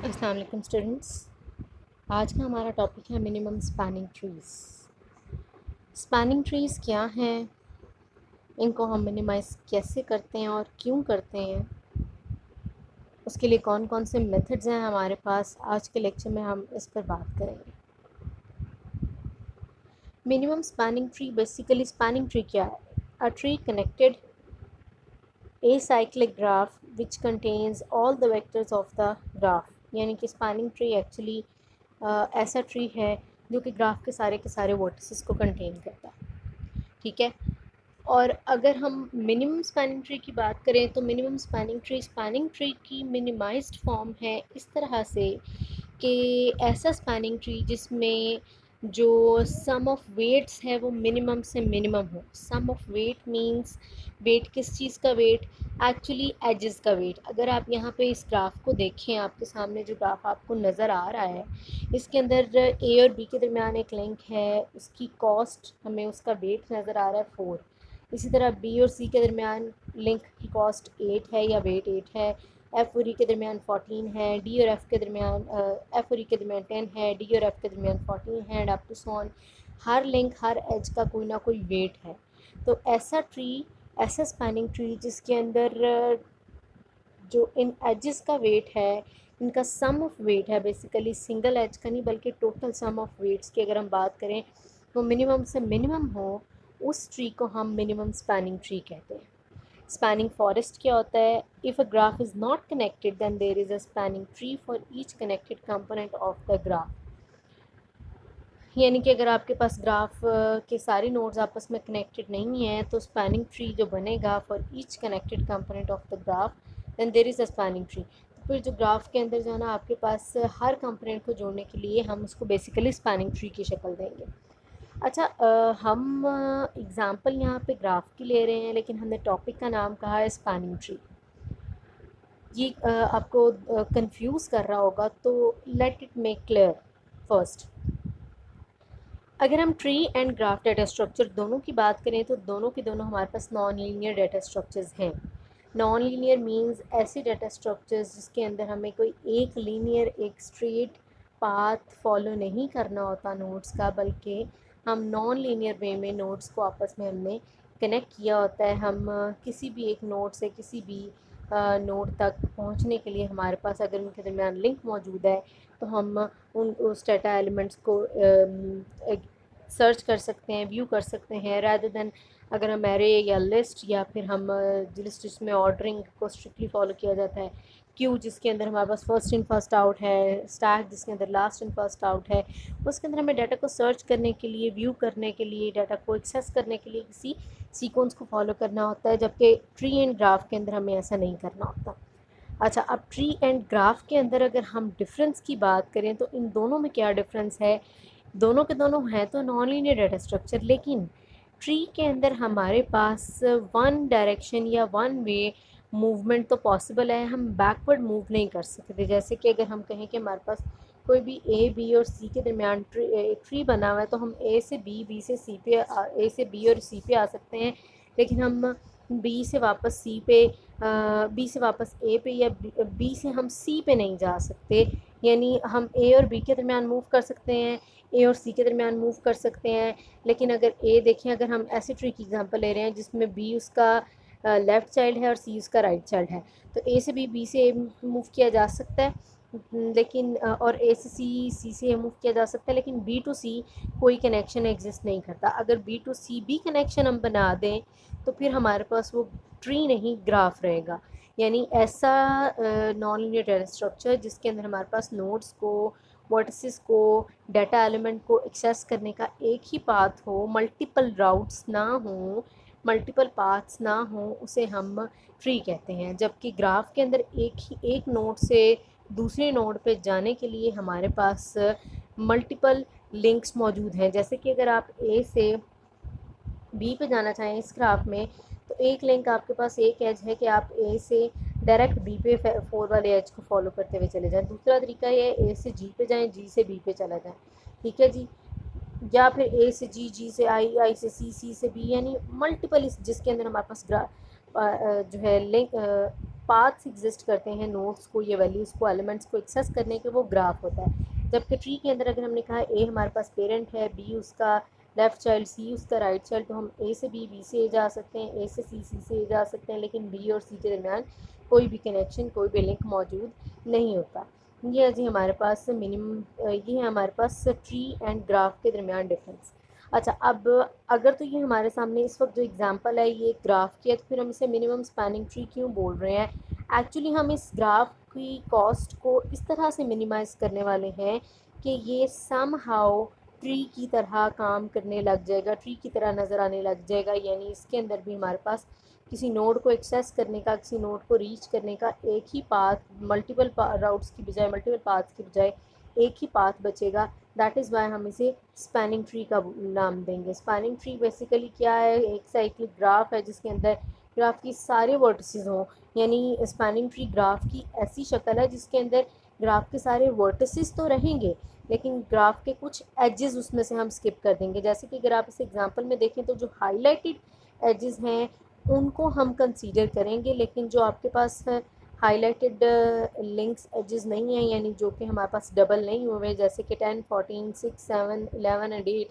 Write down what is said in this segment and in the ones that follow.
अस्सलाम वालेकुम स्टूडेंट्स। आज का हमारा टॉपिक है minimum spanning trees. Spanning trees क्या हैं, इनको हम मिनिमाइज़ कैसे करते हैं और क्यों करते हैं, उसके लिए कौन कौन से मेथड्स हैं हमारे पास, आज के लेक्चर में हम इस पर बात करेंगे। Minimum spanning tree, basically spanning tree क्या है? A tree connected acyclic graph which contains all the vectors of the graph। यानी कि स्पैनिंग ट्री एक्चुअली ऐसा ट्री है जो कि ग्राफ के सारे वर्टिसेस को कंटेन करता है। ठीक है। और अगर हम मिनिमम स्पैनिंग ट्री की बात करें तो मिनिमम स्पैनिंग ट्री की मिनिमाइज्ड फॉर्म है इस तरह से कि ऐसा स्पैनिंग ट्री जिसमें जो सम ऑफ वेट्स है वो मिनिमम से मिनिमम हो। सम ऑफ वेट मींस वेट किस चीज़ का वेट? एक्चुअली एजेस का वेट। अगर आप यहाँ पे इस ग्राफ को देखें, आपके सामने जो ग्राफ आपको नज़र आ रहा है, इसके अंदर ए और बी के दरमियान एक लिंक है, उसकी कॉस्ट हमें उसका वेट नज़र आ रहा है 4। इसी तरह बी और सी के दरमियान लिंक की कॉस्ट 8 है या वेट 8 है। एफ़ और ई के दरमियान 14 है। डी और एफ़ के दरमियान एफ़ और ई के दरमियान 10 है। डी और एफ़ के दरमियान 14 है, and up to so on. हर लिंक, हर एज का कोई ना कोई वेट है। तो ऐसा ट्री, ऐसा स्पैनिंग ट्री जिसके अंदर जो इन एजेस का वेट है, इनका सम ऑफ वेट है, बेसिकली सिंगल एज का नहीं बल्कि टोटल सम ऑफ वेट्स की अगर हम बात करें वो मिनिमम से मिनिमम हो, उस ट्री को हम मिनिमम स्पैनिंग ट्री कहते हैं। स्पैनिंग फॉरेस्ट क्या होता है? If a graph is not connected then there is a spanning tree for each connected component of the graph. यानी कि अगर आपके पास ग्राफ के सारे नोड्स आपस में कनेक्टेड नहीं हैं तो स्पैनिंग ट्री जो बनेगा for each connected component of the graph then there is a spanning tree. तो फिर जो ग्राफ के अंदर जो है ना, आपके पास हर कंपोनेंट को जोड़ने के लिए हम उसको बेसिकली स्पैनिंग ट्री की शक्ल देंगे। अच्छा, हम एग्ज़ाम्पल यहाँ पे ग्राफ की ले रहे हैं, लेकिन हमने टॉपिक का नाम कहा है स्पैनिंग ट्री। ये आपको कंफ्यूज कर रहा होगा, तो let it make clear first. अगर हम tree and graph data structure दोनों की बात करें तो दोनों के दोनों हमारे पास नॉन लीनियर डाटा स्ट्रक्चर्स हैं। नॉन लीनियर मींस ऐसे डाटा स्ट्रक्चर्स जिसके अंदर हमें कोई एक लीनियर, एक स्ट्रेट पाथ फॉलो नहीं करना होता नोड्स का, बल्कि हम नॉन लीनियर वे में नोड्स को आपस में हमने कनेक्ट किया होता है। हम किसी भी एक नोड से किसी भी नोड तक पहुंचने के लिए हमारे पास अगर उनके दरमियान लिंक मौजूद है तो हम उस डाटा एलिमेंट्स को सर्च कर सकते हैं, व्यू कर सकते हैं, रैदर देन अगर हम एरे या लिस्ट, या फिर हम लिस्ट जिसमें ऑर्डरिंग को स्ट्रिक्टली फॉलो किया जाता है, क्यू जिसके अंदर हमारे पास फर्स्ट इन फर्स्ट आउट है, स्टैक जिसके अंदर लास्ट इन फर्स्ट आउट है, उसके अंदर हमें डाटा को सर्च करने के लिए, व्यू करने के लिए, डाटा को एक्सेस करने के लिए किसी सीक्वेंस को फॉलो करना होता है, जबकि ट्री एंड ग्राफ के अंदर हमें ऐसा नहीं करना होता। अच्छा, अब ट्री एंड ग्राफ के अंदर अगर हम डिफरेंस की बात करें तो इन दोनों में क्या डिफरेंस है? दोनों के दोनों हैं तो नॉन लीनियर डाटा स्ट्रक्चर, लेकिन ट्री के अंदर हमारे पास वन डायरेक्शन या वन वे मूवमेंट तो पॉसिबल है, हम बैकवर्ड मूव नहीं कर सकते। जैसे कि अगर हम कहें कि हमारे पास कोई भी ए बी और सी के दरमियान ट्री बना हुआ है तो हम ए से बी, बी से सी पे, ए से बी और सी पे आ सकते हैं, लेकिन हम बी से वापस सी पे, बी से वापस ए पे, या बी से हम सी पे नहीं जा सकते। यानी हम ए और बी के दरमियान मूव कर सकते हैं, ए और सी के दरमियान मूव कर सकते हैं, लेकिन अगर ए देखें, अगर हम ऐसे ट्री की एग्जांपल ले रहे हैं जिसमें बी उसका लेफ़्ट चाइल्ड है और सी उसका राइट चाइल्ड है, तो ए से बी से ए मूव किया जा सकता है, लेकिन और ए से सी, सी से ए मूव किया जा सकता है, लेकिन बी टू सी कोई कनेक्शन एग्जिस्ट नहीं करता। अगर बी टू सी भी कनेक्शन हम बना दें तो फिर हमारे पास वो ट्री नहीं, ग्राफ रहेगा। यानी ऐसा नॉन लीनियर डाटा स्ट्रक्चर जिसके अंदर हमारे पास नोड्स को, वर्टिसेस को, डाटा एलिमेंट को एक्सेस करने का एक ही पाथ हो, मल्टीपल राउट्स ना हो, मल्टीपल पाथ्स ना हो, उसे हम ट्री कहते हैं। जबकि ग्राफ के अंदर एक नोड से दूसरे नोड पे जाने के लिए हमारे पास मल्टीपल लिंक्स मौजूद हैं। जैसे कि अगर आप ए से बी पे जाना चाहें इस ग्राफ में, तो एक लिंक आपके पास, एक एज है कि आप ए से डायरेक्ट बी पे 4 वाले एज को फॉलो करते हुए चले जाएं। दूसरा तरीका ये है ए से जी पे जाएं, जी से बी पे चला जाएं, ठीक है जी। या फिर ए से जी, जी से आई, आई से सी, सी से बी, यानी मल्टीपल, जिसके अंदर हमारे पास जो है लिंक पाथ्स एग्जिस्ट करते हैं नोड्स को, ये वैल्यूज़ को, एलिमेंट्स को एक्सेस करने के, वो ग्राफ होता है। जबकि ट्री के अंदर अगर हमने कहा ए हमारे पास पेरेंट है, बी उसका लेफ़्ट चाइल्ड, सी उसका राइट चाइल्ड, तो हम ए से बी से ए जा सकते हैं, ए से सी से ए जा सकते हैं, लेकिन बी और सी के दरमियान कोई भी कनेक्शन, कोई भी लिंक मौजूद नहीं होता। ये है जी हमारे पास मिनिमम, ये है हमारे पास ट्री एंड ग्राफ के दरमियान डिफरेंस। अच्छा, अब अगर तो ये हमारे सामने इस वक्त जो एग्जांपल है ये ग्राफ की है, तो फिर हम इसे मिनिमम स्पैनिंग ट्री क्यों बोल रहे हैं? एक्चुअली हम इस ग्राफ की कॉस्ट को इस तरह से मिनिमाइज़ करने वाले हैं कि ये सम हाउ ट्री की तरह काम करने लग जाएगा, ट्री की तरह नज़र आने लग जाएगा। यानी इसके अंदर भी हमारे पास किसी नोड को एक्सेस करने का, किसी नोड को रीच करने का एक ही पाथ, मल्टीपल राउट्स की बजाय, मल्टीपल पाथ्स की बजाय एक ही पाथ बचेगा। दैट इज़ वाई हम इसे स्पैनिंग ट्री का नाम देंगे। स्पैनिंग ट्री बेसिकली क्या है? एक साइक्लिक ग्राफ है जिसके अंदर ग्राफ की सारे वर्टिसेस हों। यानी स्पैनिंग ट्री ग्राफ की ऐसी शक्ल है जिसके अंदर ग्राफ के सारे वर्टिसेस तो रहेंगे, लेकिन ग्राफ के कुछ एजेस उसमें से हम स्किप कर देंगे। जैसे कि अगर आप इस एग्जांपल में देखें तो जो हाईलाइटेड एजेस हैं उनको हम कंसीडर करेंगे, लेकिन जो आपके पास हाईलाइटेड लिंक्स एजेस नहीं हैं, यानी जो कि हमारे पास डबल नहीं हुए, जैसे कि 10, 14, 6, 7, 11 एंड 8,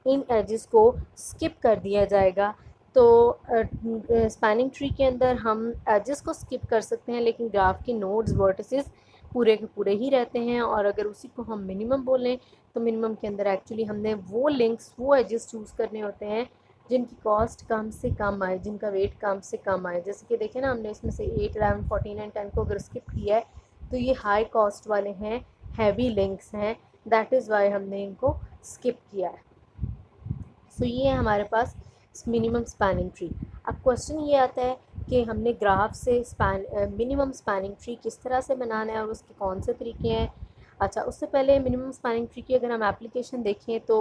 इन एजेस को स्किप कर दिया जाएगा। तो स्पैनिंग ट्री के अंदर हम एजेस को स्किप कर सकते हैं, लेकिन ग्राफ के नोड्स वर्टिसेस पूरे के पूरे ही रहते हैं। और अगर उसी को हम मिनिमम बोलें तो मिनिमम के अंदर एक्चुअली हमने वो लिंक्स, वो एजेस चूज़ करने होते हैं जिनकी कॉस्ट कम से कम आए, जिनका वेट कम से कम आए। जैसे कि देखें ना, हमने इसमें से 8, 11, 14 एंड 10 को अगर स्किप किया है तो ये हाई कॉस्ट वाले हैं, हैवी लिंक्स हैं, दैट इज़ वाई हमने इनको स्किप किया है। सो ये है हमारे पास मिनिमम स्पैनिंग ट्री। अब क्वेश्चन ये आता है कि हमने ग्राफ से मिनिमम स्पैनिंग ट्री किस तरह से बनाना है और उसके कौन से तरीके हैं। अच्छा, उससे पहले मिनिमम स्पैनिंग ट्री की अगर हम एप्लीकेशन देखें तो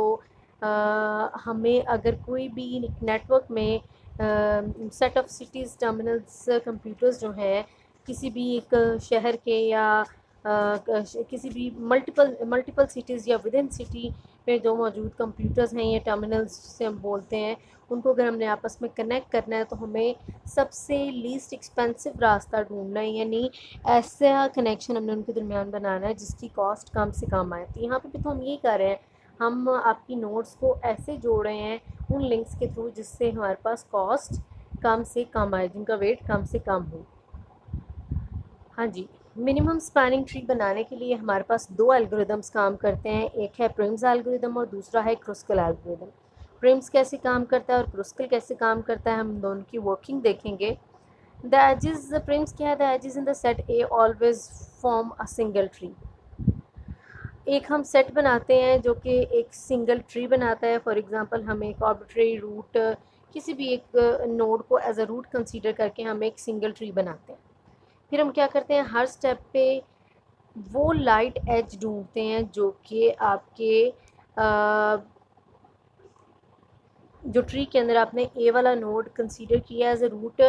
हमें अगर कोई भी नेटवर्क में set of cities, terminals, computers जो हैं किसी भी एक शहर के या किसी भी मल्टीपल सिटीज़ या विद इन सिटी में जो मौजूद कंप्यूटर्स हैं या टर्मिनल्स जिसे हम बोलते हैं, उनको अगर हमने आपस में कनेक्ट करना है तो हमें सबसे लीस्ट एक्सपेंसिव रास्ता ढूंढना है। यानी ऐसा कनेक्शन हमने उनके दरमियान बनाना है जिसकी कॉस्ट कम से कम आए। तो यहाँ पे भी तो हम यही कर रहे हैं, हम आपकी नोट्स को ऐसे जोड़ रहे हैं उन लिंक्स के थ्रू जिससे हमारे पास कॉस्ट कम से कम आए, जिनका वेट कम से कम हो। हाँ जी, मिनिमम स्पैनिंग ट्री बनाने के लिए हमारे पास दो एल्गोरिदम्स काम करते हैं, एक है प्रिम्स एल्गोरिदम और दूसरा है क्रुस्कल एल्गोरिदम। प्रिम्स कैसे काम करता है और क्रुस्कल कैसे काम करता है, हम दोनों की वर्किंग देखेंगे। द एजेस, प्रिम्स क्या है? The edges in the set A always form a single tree. एक हम सेट बनाते हैं जो कि एक सिंगल ट्री बनाता है। फॉर एग्जांपल हम एक आर्बिट्रेरी रूट, किसी भी एक नोड को एज अ रूट कंसीडर करके हम एक सिंगल ट्री बनाते हैं। फिर हम क्या करते हैं, हर स्टेप पे वो लाइट एज ढूंढते हैं जो कि आपके जो ट्री के अंदर आपने ए वाला नोड कंसीडर किया एज ए रूट,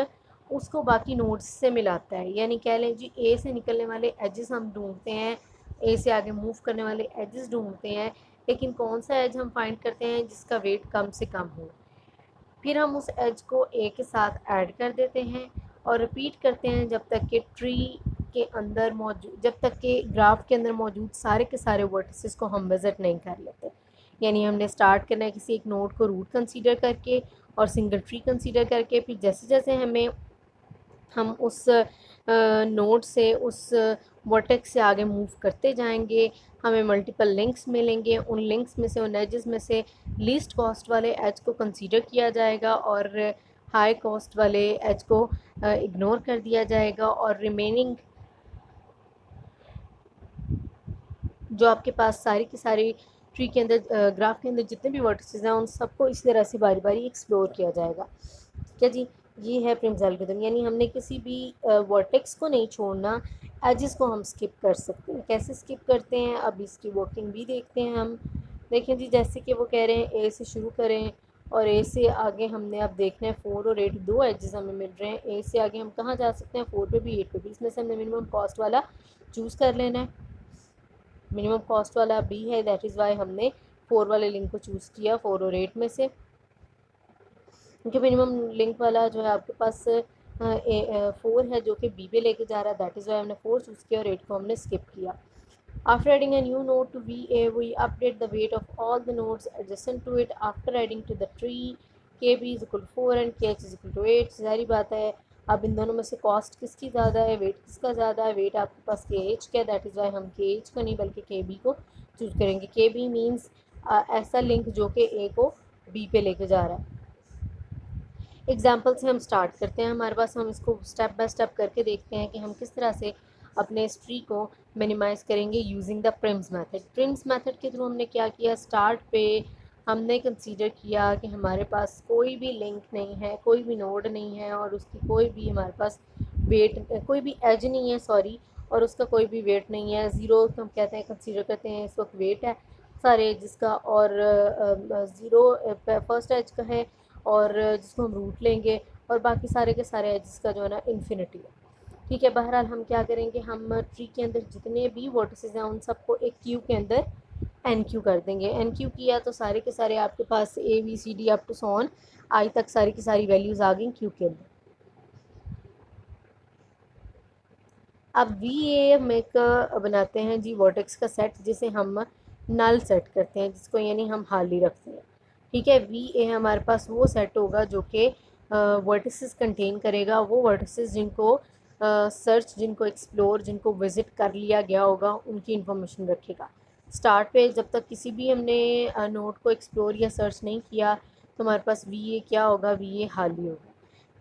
उसको बाकी नोड्स से मिलाता है। यानी कह लें जी, ए से निकलने वाले एजेस हम ढूंढते हैं, ए से आगे मूव करने वाले एजेस ढूंढते हैं, लेकिन कौन सा एज हम फाइंड करते हैं जिसका वेट कम से कम हो। फिर हम उस एज को ए के साथ ऐड कर देते हैं और रिपीट करते हैं जब तक कि ट्री के अंदर मौजूद, जब तक कि ग्राफ के अंदर मौजूद सारे के सारे वर्टिसेस को हम विज़िट नहीं कर लेते। यानी हमने स्टार्ट करना है किसी एक नोड को रूट कंसीडर करके और सिंगल ट्री कंसीडर करके, फिर जैसे जैसे हम उस नोड से उस वर्टेक्स से आगे मूव करते जाएंगे, हमें मल्टीपल लिंक्स मिलेंगे। उन लिंक्स में से, उन एजेस में से लीस्ट कॉस्ट वाले एज को कंसीडर किया जाएगा और हाई कॉस्ट वाले एज को इग्नोर कर दिया जाएगा, और रिमेनिंग जो आपके पास सारी की सारी ट्री के अंदर, ग्राफ के अंदर जितने भी वर्टिसेस हैं उन सबको इस तरह से बारी बारी एक्सप्लोर किया जाएगा। क्या जी, ये है प्रिम्स एल्गोरिथम। यानी हमने किसी भी वर्टेक्स को नहीं छोड़ना, एजेस को हम स्किप कर सकते हैं। कैसे स्किप करते हैं, अब इसकी वर्किंग भी देखते हैं हम। देखें जी, जैसे कि वो कह रहे हैं ए से शुरू करें और ए से आगे हमने अब देखना है 4 और 8, दो एजेस हमें मिल रहे हैं। ए से आगे हम कहाँ जा सकते हैं, 4 पे भी 8 पे भी। इसमें से हमने मिनिमम कॉस्ट वाला चूज़ कर लेना है। मिनिमम कॉस्ट वाला बी है, दैट इज़ वाई हमने 4 वाले लिंक को चूज़ किया 4 और 8 में से, क्योंकि मिनिमम लिंक वाला जो है आपके पास 4 है जो कि बी पे लेके जा रहा है, दैट इज़ वाई हमने 4 चूज़ किया और 8 को हमने स्किप किया। After adding a new node to VA, we update the weight of all the nodes adjacent to it. After adding to the tree, KB is equal to 4 and KH is equal to 8. सारी बात है। अब इन दोनों में से cost किसकी ज़्यादा है, वेट किसका ज़्यादा है? वेट आपके पास KH का है, दैट इज़ वाई हम KH को नहीं बल्कि KB को चूज़ करेंगे। KB मीन्स ऐसा लिंक जो कि A को B पे लेके जा रहा है। एग्जाम्पल से हम स्टार्ट करते हैं। हमारे पास हम इसको स्टेप बाय स्टेप करके देखते हैं कि हम किस तरह से अपने इस ट्री को मिनिमाइज़ करेंगे using the Prim's method. Prim's method के थ्रू हमने क्या किया, स्टार्ट पे हमने कंसीडर किया कि हमारे पास कोई भी लिंक नहीं है, कोई भी नोड नहीं है और उसकी कोई भी हमारे पास वेट, कोई भी एज नहीं है सॉरी, और उसका कोई भी वेट नहीं है। ज़ीरो हम कहते हैं, कंसीडर करते हैं इस वक्त वेट है सारे एज का, और ज़ीरो फर्स्ट एज का है और जिसको हम रूट लेंगे, और बाकी सारे के सारे एजेस का जो है ना इन्फिनिटी है। ठीक है, बहरहाल हम क्या करेंगे, हम ट्री के अंदर जितने भी वर्टिसेस हैं उन सबको एक क्यू के अंदर एन क्यू कर देंगे। एन क्यू किया तो सारे के सारे आपके पास A B C D up to सॉन आई तक सारी की सारी वैल्यूज़ आ गई क्यू के अंदर। अब वी ए हम एक बनाते हैं जी वर्टेक्स का सेट जिसे हम नल सेट करते हैं, जिसको यानी हम खाली रखते हैं। ठीक है, वी ए हमारे पास वो सेट होगा जो कि वर्टिसेस कंटेन करेगा, वो वर्टिसेस जिनको सर्च, जिनको एक्सप्लोर, जिनको विज़िट कर लिया गया होगा उनकी इंफॉर्मेशन रखेगा। स्टार्ट पे जब तक किसी भी हमने नोड को एक्सप्लोर या सर्च नहीं किया तो हमारे पास वी ए क्या होगा, वी ए खाली होगा।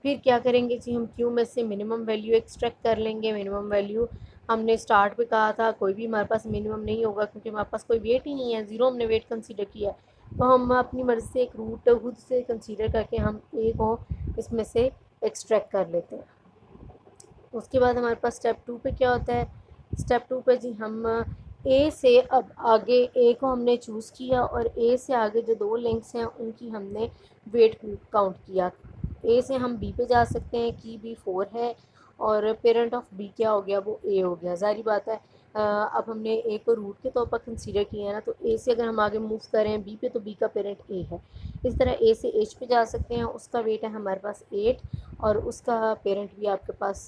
फिर क्या करेंगे जी, हम क्यू में से मिनिमम वैल्यू एक्सट्रैक्ट कर लेंगे। मिनिमम वैल्यू हमने स्टार्ट पे कहा था कोई भी हमारे पास मिनिमम नहीं होगा क्योंकि हमारे पास कोई वेट ही नहीं है, ज़ीरो हमने वेट कंसीडर किया है। तो हम अपनी मर्ज़ी से एक रूट खुद से कंसीडर करके हम ए को इसमें से एक्सट्रैक्ट कर लेते हैं। उसके बाद हमारे पास स्टेप 2 पे क्या होता है, स्टेप 2 पे जी हम ए से अब आगे ए को हमने चूज़ किया और ए से आगे जो दो लिंक्स हैं उनकी हमने वेट काउंट किया। ए से हम बी पे जा सकते हैं कि बी 4 है और पेरेंट ऑफ बी क्या हो गया, वो ए हो गया। ज़ाहिर बात है अब हमने ए को रूट के तौर पर कंसीडर किया है ना, तो ए से अगर हम आगे मूव करें बी पे तो बी का पेरेंट ए है। इस तरह ए से एच पे जा सकते हैं, उसका वेट है हमारे पास 8 और उसका पेरेंट भी आपके पास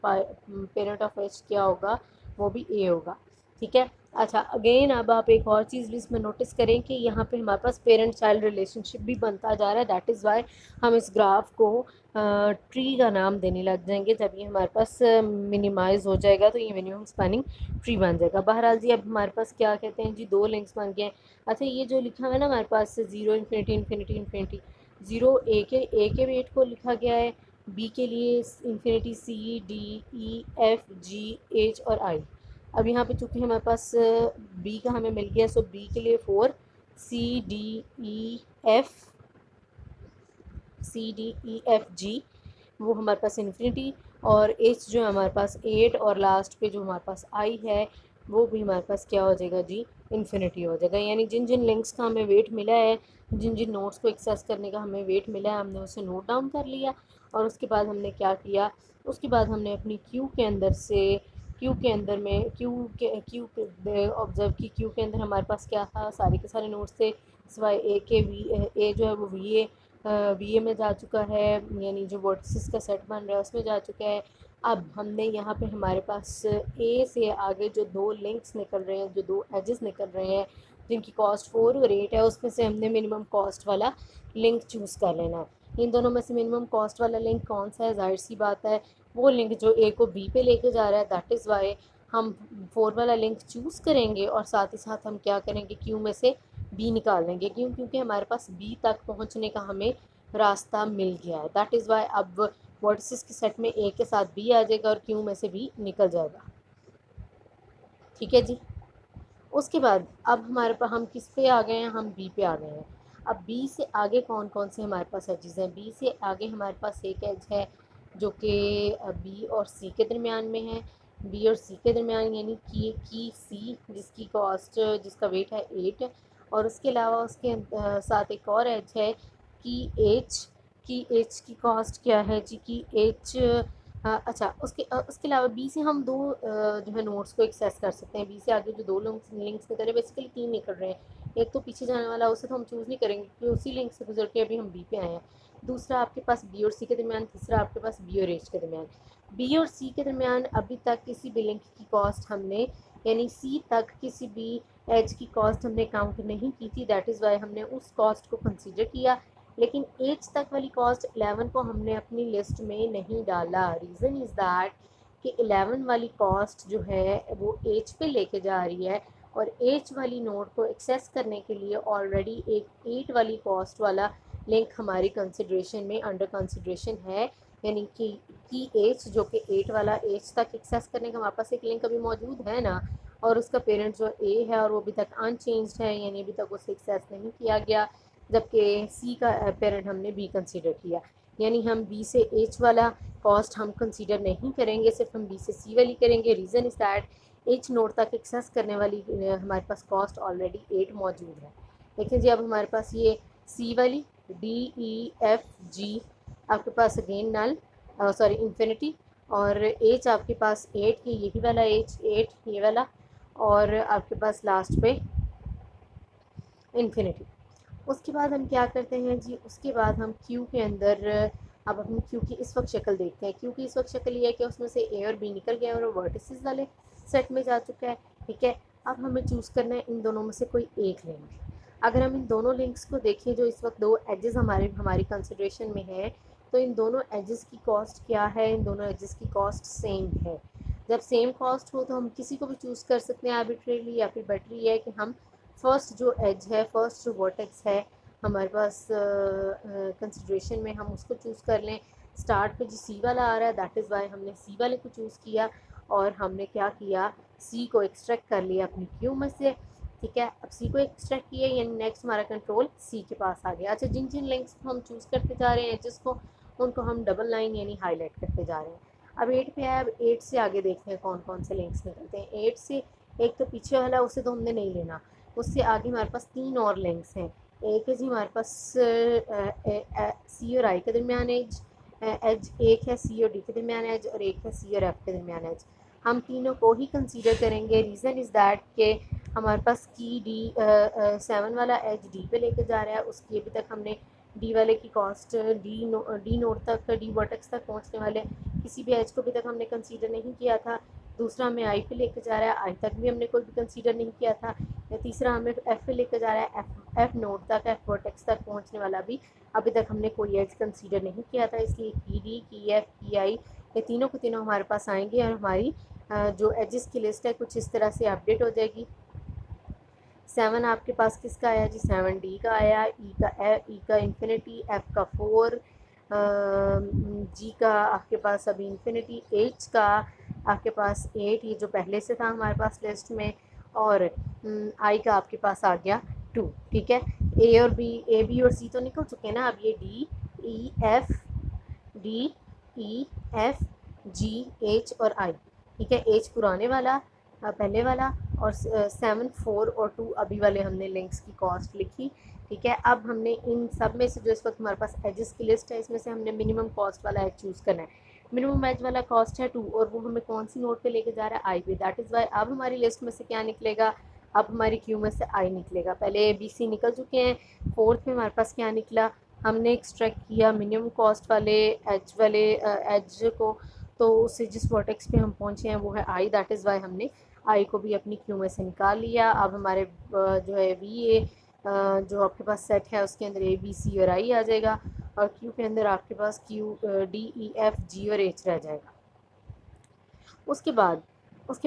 पेरेंट ऑफ एच क्या होगा, वो भी ए होगा। ठीक है, अच्छा अगेन अब आप एक और चीज़ भी इसमें नोटिस करें कि यहाँ पे हमारे पास पेरेंट चाइल्ड रिलेशनशिप भी बनता जा रहा है। दैट इज़ वाई हम इस ग्राफ को ट्री का नाम देने लग जाएंगे। जब ये हमारे पास मिनिमाइज़ हो जाएगा तो ये मिनिमम स्पैनिंग ट्री बन जाएगा। बहरहाल जी अब हमारे पास क्या कहते हैं जी, दो लिंक्स बन गए हैं। अच्छा ये जो लिखा हुआ है ना हमारे पास zero infinity infinity infinity, zero A के वेट को लिखा गया है, बी के लिए infinity C D E F G H और आई। अब यहाँ पे चूँकि हमारे पास बी का हमें मिल गया, सो बी के लिए 4 सी डी ई एफ जी वो हमारे पास इन्फिनिटी, और एच जो है हमारे पास 8 और लास्ट पे जो हमारे पास आई है वो भी हमारे पास क्या हो जाएगा जी, इन्फिनिटी हो जाएगा। यानी जिन जिन लिंक्स का हमें वेट मिला है, जिन जिन नोट्स को एक्सेस करने का हमें वेट मिला है, हमने उसे नोट डाउन कर लिया और उसके बाद हमने क्या किया, उसके बाद हमने अपनी क्यू के अंदर से क्यू के अंदर में क्यू ऑब्ज़र्व की, क्यू के अंदर हमारे पास क्या था, सारे के सारे नोट्स थे सिवाय ए के। ए जो है वो वी ए में जा चुका है, यानी जो वर्टिसेस का सेट बन रहा है उसमें जा चुका है। अब हमने यहाँ पे हमारे पास ए से आगे जो दो लिंक्स निकल रहे हैं, जो दो एजेस निकल रहे हैं जिनकी कॉस्ट 4 और 8 है, उसमें से हमने मिनिमम कॉस्ट वाला लिंक चूज़ कर लेना है। इन दोनों में से मिनिमम कॉस्ट वाला लिंक कौन सा है, जाहिर सी बात है वो लिंक जो ए को बी पे लेके जा रहा है। दैट इज़ वाई हम 4 वाला लिंक चूज़ करेंगे और साथ ही साथ हम क्या करेंगे, क्यू में से बी निकाल लेंगे। क्यों, क्योंकि हमारे पास बी तक पहुंचने का हमें रास्ता मिल गया है। दैट इज़ वाई अब वर्टिसेस के सेट में ए के साथ बी आ जाएगा और क्यू में से बी निकल जाएगा। ठीक है जी, उसके बाद अब हमारे पास हम किस पे आ गए हैं, हम बी पे आ गए हैं। अब बी से आगे कौन कौन से हमारे पास एजेस हैं, बी से आगे हमारे पास एक एज है जो कि बी और सी के दरमियान में है। बी और सी के दरमियान यानी की सी जिसकी कॉस्ट, जिसका वेट है 8, और उसके अलावा उसके साथ एक और एज है की एच की कॉस्ट क्या है जी, की एच अच्छा उसके अलावा बी से हम दो जो है नोट्स को एक्सेस कर सकते हैं। बी से आगे जो दो लिंक्स निकल रहे हैं, बेसिकली 3 निकल रहे हैं। एक तो पीछे जाने वाला, उसे तो हम चूज़ नहीं करेंगे क्योंकि उसी लिंक से गुजर के अभी हम बी पे आए हैं। दूसरा आपके पास बी और सी के दरमियान, तीसरा आपके पास बी और एच के दरमियान। बी और सी के दरमियान अभी तक किसी भी लिंक की कॉस्ट हमने, यानी सी तक किसी भी एच की कॉस्ट हमने काउंट नहीं की थी, दैट इज़ वाई हमने उस कॉस्ट को कंसीडर किया। लेकिन एच तक वाली कॉस्ट 11 को हमने अपनी लिस्ट में नहीं डाला। रीज़न इज़ दैट कि 11 वाली कॉस्ट जो है वो एच पे लेके जा रही है, और एच वाली नोट को एक्सेस करने के लिए ऑलरेडी एक 8 वाली कॉस्ट वाला लिंक हमारी कंसिड्रेशन में अंडर कंसिड्रेशन है, यानी कि एच जो कि 8 वाला एच तक एक्सेस करने का हमारे पास एक लिंक अभी मौजूद है ना, और उसका पेरेंट जो ए है और वो अभी तक अनचेंज्ड है, यानी अभी तक उसे एक्सेस नहीं किया गया, जबकि सी का पेरेंट हमने बी कंसीडर किया। यानी हम बी से एच वाला कॉस्ट हम कंसीडर नहीं करेंगे, सिर्फ हम बी से सी वाली करेंगे। Reason is that H node तक एक्सेस करने वाली हमारे पास कॉस्ट ऑलरेडी 8 मौजूद है। लेकिन जी अब हमारे पास ये सी वाली डी ई एफ जी आपके पास अगेन नल, सॉरी इन्फिनिटी, और एच आपके पास 8 की, यही वाला एच 8 ये वाला, और आपके पास लास्ट पे इन्फिनिटी। उसके बाद हम क्या करते हैं जी, उसके बाद हम क्यू के अंदर, अब हम क्यू की इस वक्त शक्ल देखते हैं। क्यू की इस वक्त शक्ल ये है कि उसमें से ए और बी निकल गया और वो वर्टिसेस वाले सेट में जा चुका है। ठीक है, अब हमें चूज़ करना है इन दोनों में से कोई एक लिंक। अगर हम इन दोनों लिंक्स को देखें, जो इस वक्त दो एजेस हमारी कंसिड्रेशन में है, तो इन दोनों एजेस की कॉस्ट क्या है? इन दोनों एजेस की कॉस्ट सेम है। जब सेम कॉस्ट हो तो हम किसी को भी चूज़ कर सकते हैं आर्बिट्रेरली, या फिर बेटर ये है कि हम फर्स्ट जो एज है, फर्स्ट जो वर्टेक्स है हमारे पास कंसिड्रेशन में, हम उसको चूज़ कर लें। स्टार्ट पे जो सी वाला आ रहा है, दैट इज़ वाई हमने सी वाले को चूज़ किया, और हमने क्या किया, सी को एक्सट्रैक्ट कर लिया अपनी क्यू में से। ठीक है, अब सी को एक्सट्रैक्ट किया, यानी नेक्स्ट हमारा कंट्रोल सी के पास आ गया। अच्छा, जिन जिन लिंक्स को हम चूज़ करते जा रहे हैं जिसको, उनको हम डबल लाइन यानी हाईलाइट करते जा रहे हैं। अब 8 पे है, अब 8 से आगे देखते हैं कौन कौन से लिंक्स निकलते हैं। 8 से एक तो पीछे वाला, उसे तो हमने नहीं लेना, उससे आगे हमारे पास 3 और लिंक्स हैं। एक है जी हमारे पास सी और आई के दरमियान एज, एक है सी और डी के दरमियान एज, और एक है सी और एफ के दरमियान एज। हम तीनों को ही कंसीडर करेंगे। रीज़न इज़ दैट के हमारे पास की डी 7 वाला एज डी पे लेके जा रहा है, उसकी अभी तक हमने डी वाले की कॉस्ट डी नोड तक, डी वर्टेक्स तक पहुंचने वाले किसी भी एज को अभी तक हमने कंसीडर नहीं किया था। दूसरा हमें आई पे लेके जा रहा है, आई तक भी हमने कोई भी कंसीडर नहीं किया था। या तीसरा हमें एफ पे लेके जा रहा है, एफ नोड तक, एफ वर्टेक्स तक पहुंचने वाला भी अभी तक हमने कोई एज कंसीडर नहीं किया था। इसलिए की डी, की एफ, की आई, ये तीनों के तीनों हमारे पास आएंगे, और हमारी जो एजेस की लिस्ट है कुछ इस तरह से अपडेट हो जाएगी। 7 आपके पास किसका आया जी? 7 डी का आया, ई का इन्फिनिटी, एफ का 4, जी का आपके पास अभी इन्फिनिटी, एच का आपके पास 8, ये जो पहले से था हमारे पास लिस्ट में, और आई का आपके पास आ गया 2। ठीक है, ए और बी, ए बी और सी तो निकल चुके हैं ना। अब ये D E F, D E F G H और आई। ठीक है, एच पुराने वाला, पहले वाला, और 7, 4 और 2 अभी वाले हमने लिंक्स की कॉस्ट लिखी। ठीक है, अब हमने इन सब में से जो इस वक्त हमारे पास एजेस की लिस्ट है, इसमें से हमने मिनिमम कॉस्ट वाला एज चूज़ करना है। मिनिमम एज वाला कॉस्ट है 2, और वो हमें कौन सी नोट पे लेके जा रहा है? आई पे। दैट इज़ वाई अब हमारी लिस्ट में से क्या निकलेगा? अब हमारी क्यू में से आई निकलेगा। पहले ए बी सी निकल चुके हैं, फोर्थ में हमारे पास क्या निकला? हमने एक्सट्रैक्ट किया मिनिमम कॉस्ट वाले एज को, तो उससे जिस वर्टेक्स पे हम पहुँचे हैं वो है आई, दैट इज़ वाई हमने आई को भी अपनी क्यू में से निकाल लिया। अब हमारे जो है वी ए जो आपके पास सेट है उसके अंदर ए बी सी और आई आ जाएगा, और क्यू के अंदर आपके पास Q D E F G और एच रह जाएगा। उसके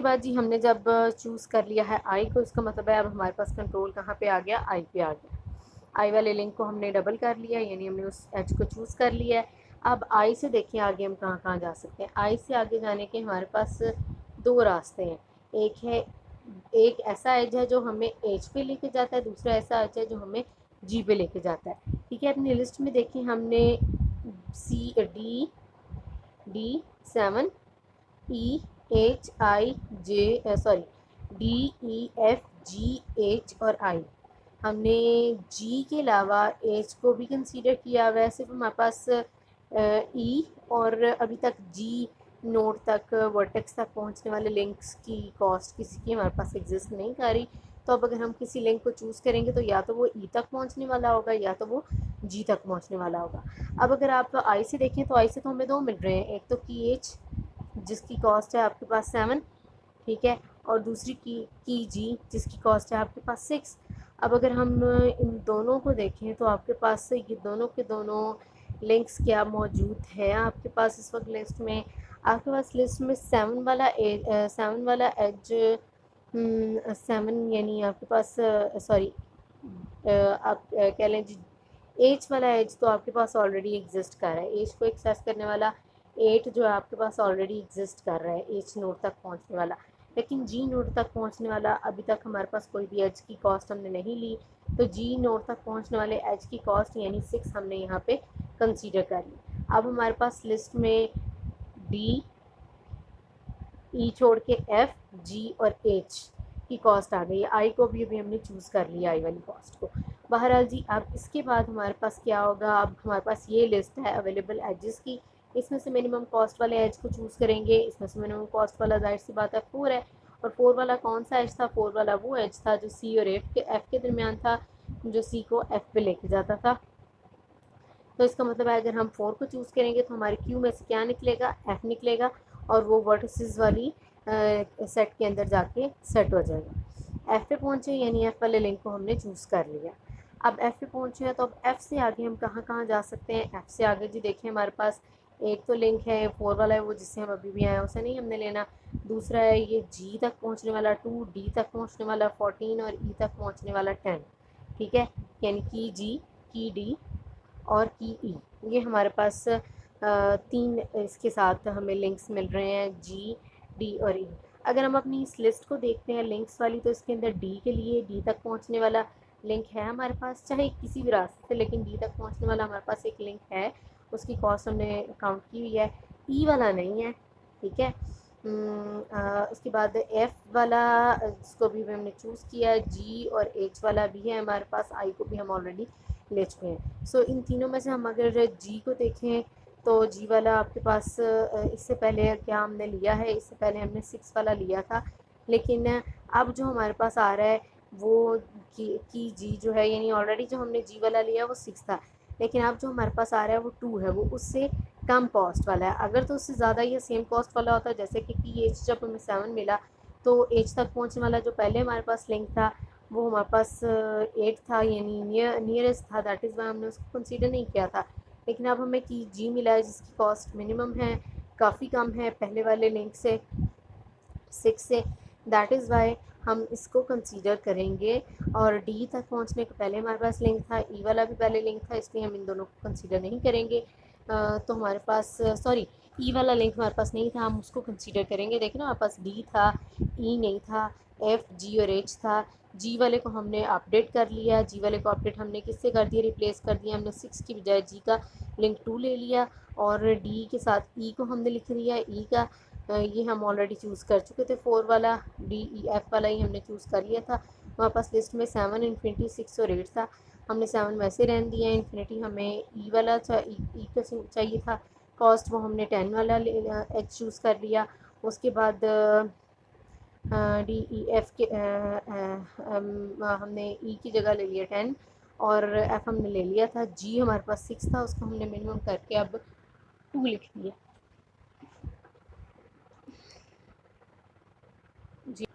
बाद जी हमने जब चूज़ कर लिया है आई को, इसका मतलब है अब हमारे पास कंट्रोल कहाँ पे आ गया? आई पे आ गया। आई वाले लिंक को हमने डबल कर लिया, यानी हमने उस एच को चूज़ कर लिया है। अब आई से देखिए आगे हम कहाँ कहाँ जा सकते हैं। आई से आगे जाने के हमारे पास दो रास्ते हैं। एक ऐसा एज है जो हमें एच पे लेके जाता है, दूसरा ऐसा एज है जो हमें जी पे लेके जाता है। ठीक है, अपनी लिस्ट में देखिए हमने C D D 7 E H I J, sorry D E F G H और आई, हमने जी के अलावा एच को भी कंसीडर किया। वैसे तो हमारे पास ई और अभी तक जी नोड तक, वर्टेक्स तक पहुंचने वाले लिंक्स की कॉस्ट किसी की हमारे पास एग्जिस्ट नहीं कर रही, तो अब अगर हम किसी लिंक को चूज़ करेंगे तो या तो वो ई तक पहुंचने वाला होगा या तो वो जी तक पहुंचने वाला होगा। अब अगर आप आई से देखें तो आई से तो हमें दो मिल रहे हैं, एक तो की एच जिसकी कॉस्ट है आपके पास 7, ठीक है, और दूसरी की जी जिसकी कॉस्ट है आपके पास 6। अब अगर हम इन दोनों को देखें तो आपके पास ये दोनों के दोनों लिंक्स क्या मौजूद है आपके पास इस वक्त लिस्ट में? आपके पास लिस्ट में 7 वाला एज 7 यानी आपके पास सॉरी आप कह लें जी एज वाला एज तो आपके पास ऑलरेडी एग्जिस्ट कर रहा है। एज को एक्सेस करने वाला 8 जो है आपके पास ऑलरेडी एग्जिस्ट कर रहा है एज नोड तक पहुंचने वाला। लेकिन जी नोड तक पहुंचने वाला अभी तक हमारे पास कोई भी एज की कॉस्ट हमने नहीं ली, तो जी नोड तक पहुंचने वाले एज की कॉस्ट यानी 6 हमने यहाँ पे कंसीडर कर ली। अब हमारे पास लिस्ट में डी ई छोड़ के एफ जी और एच की कॉस्ट आ गई है। आई को भी अभी हमने चूज़ कर लिया आई वाली कॉस्ट को। बहरहाल जी अब इसके बाद हमारे पास क्या होगा, अब हमारे पास ये लिस्ट है अवेलेबल एजेस की, इसमें से मिनिमम कॉस्ट वाले एज को चूज़ करेंगे। इसमें से मिनिमम कॉस्ट वाला जाहिर सी बात है 4 है, और 4 वाला कौन सा एज था? 4 वाला वो एज था जो सी और एफ के दरमियान था, जो सी को एफ पे लेके जाता था। तो इसका मतलब है अगर हम 4 को चूज़ करेंगे तो हमारे क्यू में से क्या निकलेगा? एफ निकलेगा, और वो वर्टिसेस वाली सेट के अंदर जाके सेट हो जाएगा। एफ पे पहुँचे यानी एफ वाले लिंक को हमने चूज़ कर लिया। अब एफ पे पहुँचे हैं तो अब एफ से आगे हम कहाँ कहाँ जा सकते हैं? एफ से आगे जी देखिए हमारे पास एक तो लिंक है 4 वाला है, वो जिससे हम अभी भी आए हैं उसे नहीं हमने लेना। दूसरा है ये जी तक पहुँचने वाला 2, डी तक पहुँचने वाला 14 और ई तक पहुँचने वाला 10, ठीक है, यानी की जी, की डी और की ई। ये हमारे पास 3 इसके साथ हमें लिंक्स मिल रहे हैं, जी डी और ई। अगर हम अपनी इस लिस्ट को देखते हैं लिंक्स वाली, तो इसके अंदर डी के लिए डी तक पहुंचने वाला लिंक है हमारे पास, चाहे किसी भी रास्ते से, लेकिन डी तक पहुंचने वाला हमारे पास एक लिंक है, उसकी कॉस्ट हमने काउंट की हुई है। ई वाला नहीं है, ठीक है। उसके बाद एफ़ वाला इसको भी हमने चूज़ किया है, जी और एच वाला भी है हमारे पास, आई को भी हम ऑलरेडी ले चुके हैं। सो इन तीनों में से हम अगर जी को देखें तो जी वाला आपके पास इससे पहले क्या हमने लिया है? इससे पहले हमने 6 वाला लिया था, लेकिन अब जो हमारे पास आ रहा है वो की जी जो है, यानी ऑलरेडी जो हमने जी वाला लिया वो 6 था, लेकिन अब जो हमारे पास आ रहा है वो 2 है, वो उससे कम कॉस्ट वाला है। अगर तो उससे ज़्यादा या सेम कॉस्ट वाला होता, जैसे कि एच जब हमें 7 मिला तो एच तक पहुँचने वाला जो पहले हमारे पास लिंक था वो हमारे पास 8 था, यानी नियरेस्ट था, दैट इज़ वाई हमने उसको कंसीडर नहीं किया था। लेकिन अब हमें की जी मिला है जिसकी कॉस्ट मिनिमम है, काफ़ी कम है पहले वाले लिंक से 6 से, दैट इज़ वाई हम इसको कंसीडर करेंगे। और डी तक पहुंचने के पहले हमारे पास लिंक था, ई वाला भी पहले लिंक था, इसलिए हम इन दोनों को कंसीडर नहीं करेंगे। तो हमारे पास सॉरी ई वाला लिंक हमारे पास नहीं था, हम उसको कंसीडर करेंगे। देखिए ना हमारे पास डी था, ई नहीं था, एफ जी और एच था। जी वाले को हमने अपडेट कर लिया, जी वाले को अपडेट हमने किससे कर दिया? रिप्लेस कर दिया हमने 6 की बजाय जी का लिंक 2 ले लिया, और डी के साथ ई को हमने लिख दिया, ई का ये हम ऑलरेडी चूज़ कर चुके थे 4 वाला, डी ई एफ वाला ही हमने चूज़ कर लिया था। हमारे पास लिस्ट में 7, इन्फिनिटी, 6 और 8 था, हमने 7 वैसे रहने दिया। इन्फिनिटी हमें ई वाला ई का चाहिए था, कॉस्ट वो हमने 10 वाला एच चूज़ कर लिया। उसके बाद डी ई एफ के हमने ई की जगह ले लिया 10, और एफ हमने ले लिया था। जी हमारे पास 6 था, उसको हमने मिनिमम करके अब 2 लिख दिया जी।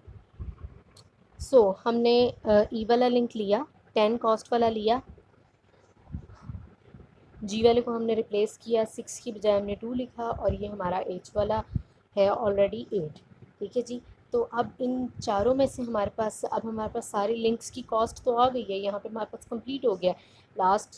हमने ई वाला लिंक लिया, 10 कॉस्ट वाला लिया, जी वाले को हमने रिप्लेस किया, 6 की बजाय हमने 2 लिखा, और ये हमारा एच वाला है ऑलरेडी 8, ठीक है जी। तो अब इन चारों में से हमारे पास अब हमारे पास सारी लिंक्स की कॉस्ट तो आ गई है, यहाँ पे हमारे पास कंप्लीट हो गया। लास्ट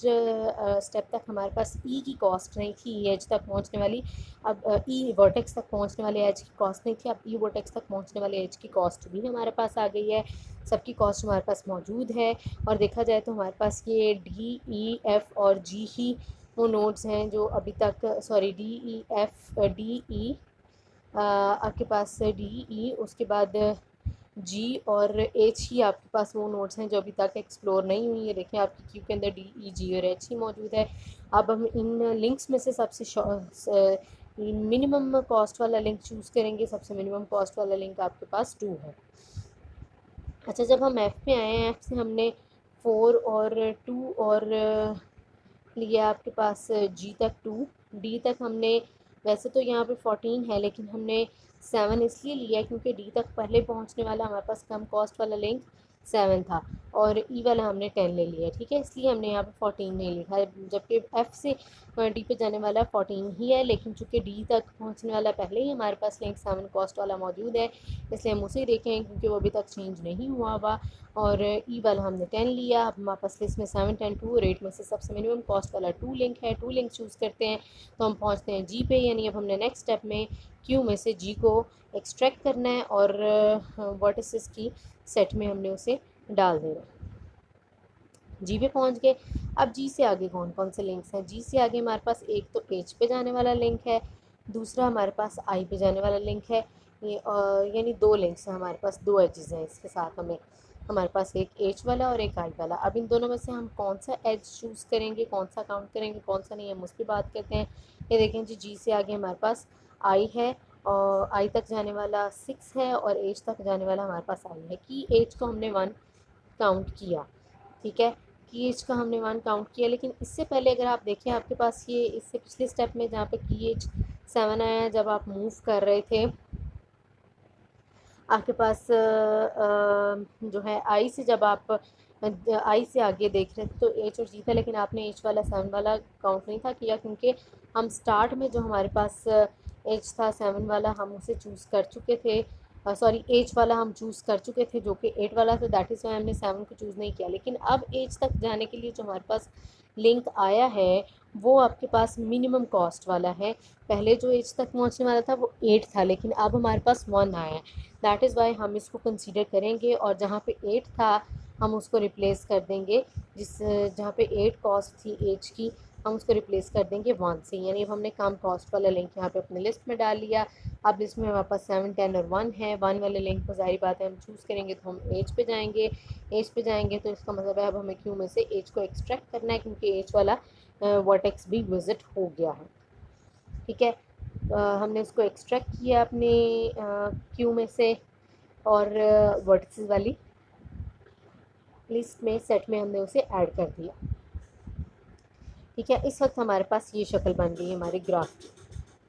स्टेप तक हमारे पास ई की कॉस्ट नहीं थी, एज तक पहुँचने वाली। अब ई वर्टेक्स तक पहुँचने वाले एज की कॉस्ट नहीं थी, अब ई वर्टेक्स तक पहुँचने वाले एज की कॉस्ट भी हमारे पास आ गई है। सबकी कॉस्ट हमारे पास मौजूद है, और देखा जाए तो हमारे पास ये डी ई एफ़ और जी ही वो नोड्स हैं जो अभी तक sorry D E F D E आपके पास डी ई, उसके बाद जी और एच ही आपके पास वो नोड्स हैं जो अभी तक एक्सप्लोर नहीं हुई है। देखें आपकी क्यू के अंदर डी ई जी और एच ही मौजूद है। अब हम इन लिंक्स में से सबसे मिनिमम कॉस्ट वाला लिंक चूज़ करेंगे। सबसे मिनिमम कॉस्ट वाला लिंक आपके पास 2 है। अच्छा, जब हम एफ़ पे आए हैं, एफ़ से हमने 4 और 2 और लिया आपके पास जी तक 2, डी तक हमने, वैसे तो यहाँ पे 14 है लेकिन हमने 7 इसलिए लिया है क्योंकि डी तक पहले पहुँचने वाला हमारे पास कम कॉस्ट वाला लिंक 7 था, और ई वाला हमने 10 ले लिया, ठीक है, इसलिए हमने यहाँ पे 14 नहीं लिखा है, जबकि एफ़ से डी पे जाने वाला 14 ही है, लेकिन चूँकि डी तक पहुँचने वाला पहले ही हमारे पास लिंक 7 कॉस्ट वाला मौजूद है, इसलिए हम उसे देखें क्योंकि वो अभी तक चेंज नहीं हुआ हुआ। और ई वाला हमने 10 लिया, अब हमारे पास लिस्ट में 7, 10, 2 और 8 में से सबसे मिनिमम कॉस्ट वाला 2 लिंक है, 2 लिंक चूज़ करते हैं तो हम पहुंचते हैं जी पे, यानी अब हमने नेक्स्ट स्टेप में क्यू में से जी को एक्सट्रैक्ट करना है और वर्टिसेस की सेट में हमने उसे डाल देना है। जी पे पहुंच गए। अब जी से आगे कौन कौन से लिंक्स हैं? जी से आगे हमारे पास एक तो एच पे जाने वाला लिंक है, दूसरा हमारे पास आई पे जाने वाला लिंक है, ये यानी 2 लिंक्स हैं हमारे पास, 2 एजेस हैं इसके साथ हमें, हमारे पास एक एच वाला और एक आई वाला। अब इन दोनों में से हम कौन सा एज चूज़ करेंगे, कौन सा काउंट करेंगे, कौन सा नहीं, हम उस पर बात करते हैं। ये देखें जी से आगे हमारे पास आई है, और आई तक जाने वाला 6 है और एच तक जाने वाला हमारे पास आई है, कि एच को हमने 1 काउंट किया, ठीक है, की एज का हमने 1 काउंट किया। लेकिन इससे पहले अगर आप देखें आपके पास ये इससे पिछले स्टेप में जहाँ पे की एज 7 आया, जब आप मूव कर रहे थे आपके पास जो है आई से, जब आप आई से आगे देख रहे थे तो एच और जी था, लेकिन आपने एच वाला 7 वाला काउंट नहीं था किया, क्योंकि हम स्टार्ट में जो हमारे पास एच था 7 वाला हम उसे चूज़ कर चुके थे, सॉरी एच वाला हम चूज़ कर चुके थे जो कि 8 वाला था, दैट इज़ वाई हमने 7 को चूज़ नहीं किया। लेकिन अब एच तक जाने के लिए जो हमारे पास लिंक आया है वो आपके पास मिनिमम कॉस्ट वाला है। पहले जो एज तक पहुंचने वाला था वो 8 था, लेकिन अब हमारे पास 1 आया है, दैट इज़ वाई हम इसको कंसीडर करेंगे, और जहाँ पे 8 था हम उसको रिप्लेस कर देंगे, जिस जहाँ पे 8 कॉस्ट थी एज की हम उसको रिप्लेस कर देंगे 1 से, यानी अब हमने कम कॉस्ट वाला लिंक यहाँ पे अपनी लिस्ट में डाल लिया। अब लिस्ट में हमारे पास 7, 10 और 1 है, 1 वाले लिंक को ज़ाहिर बात है हम चूज़ करेंगे तो हम एज पे जाएंगे, एज पे जाएंगे तो इसका मतलब है अब हमें क्यू में से एज को एक्सट्रैक्ट करना है, क्योंकि एज वाला वर्टेक्स भी विजिट हो गया है, ठीक है। हमने उसको एक्सट्रैक्ट किया अपने क्यू में से, और वर्टिसेस वाली लिस्ट में सेट में हमने उसे ऐड कर दिया, ठीक है। इस वक्त हमारे पास ये शक्ल बन गई है हमारे ग्राफ की,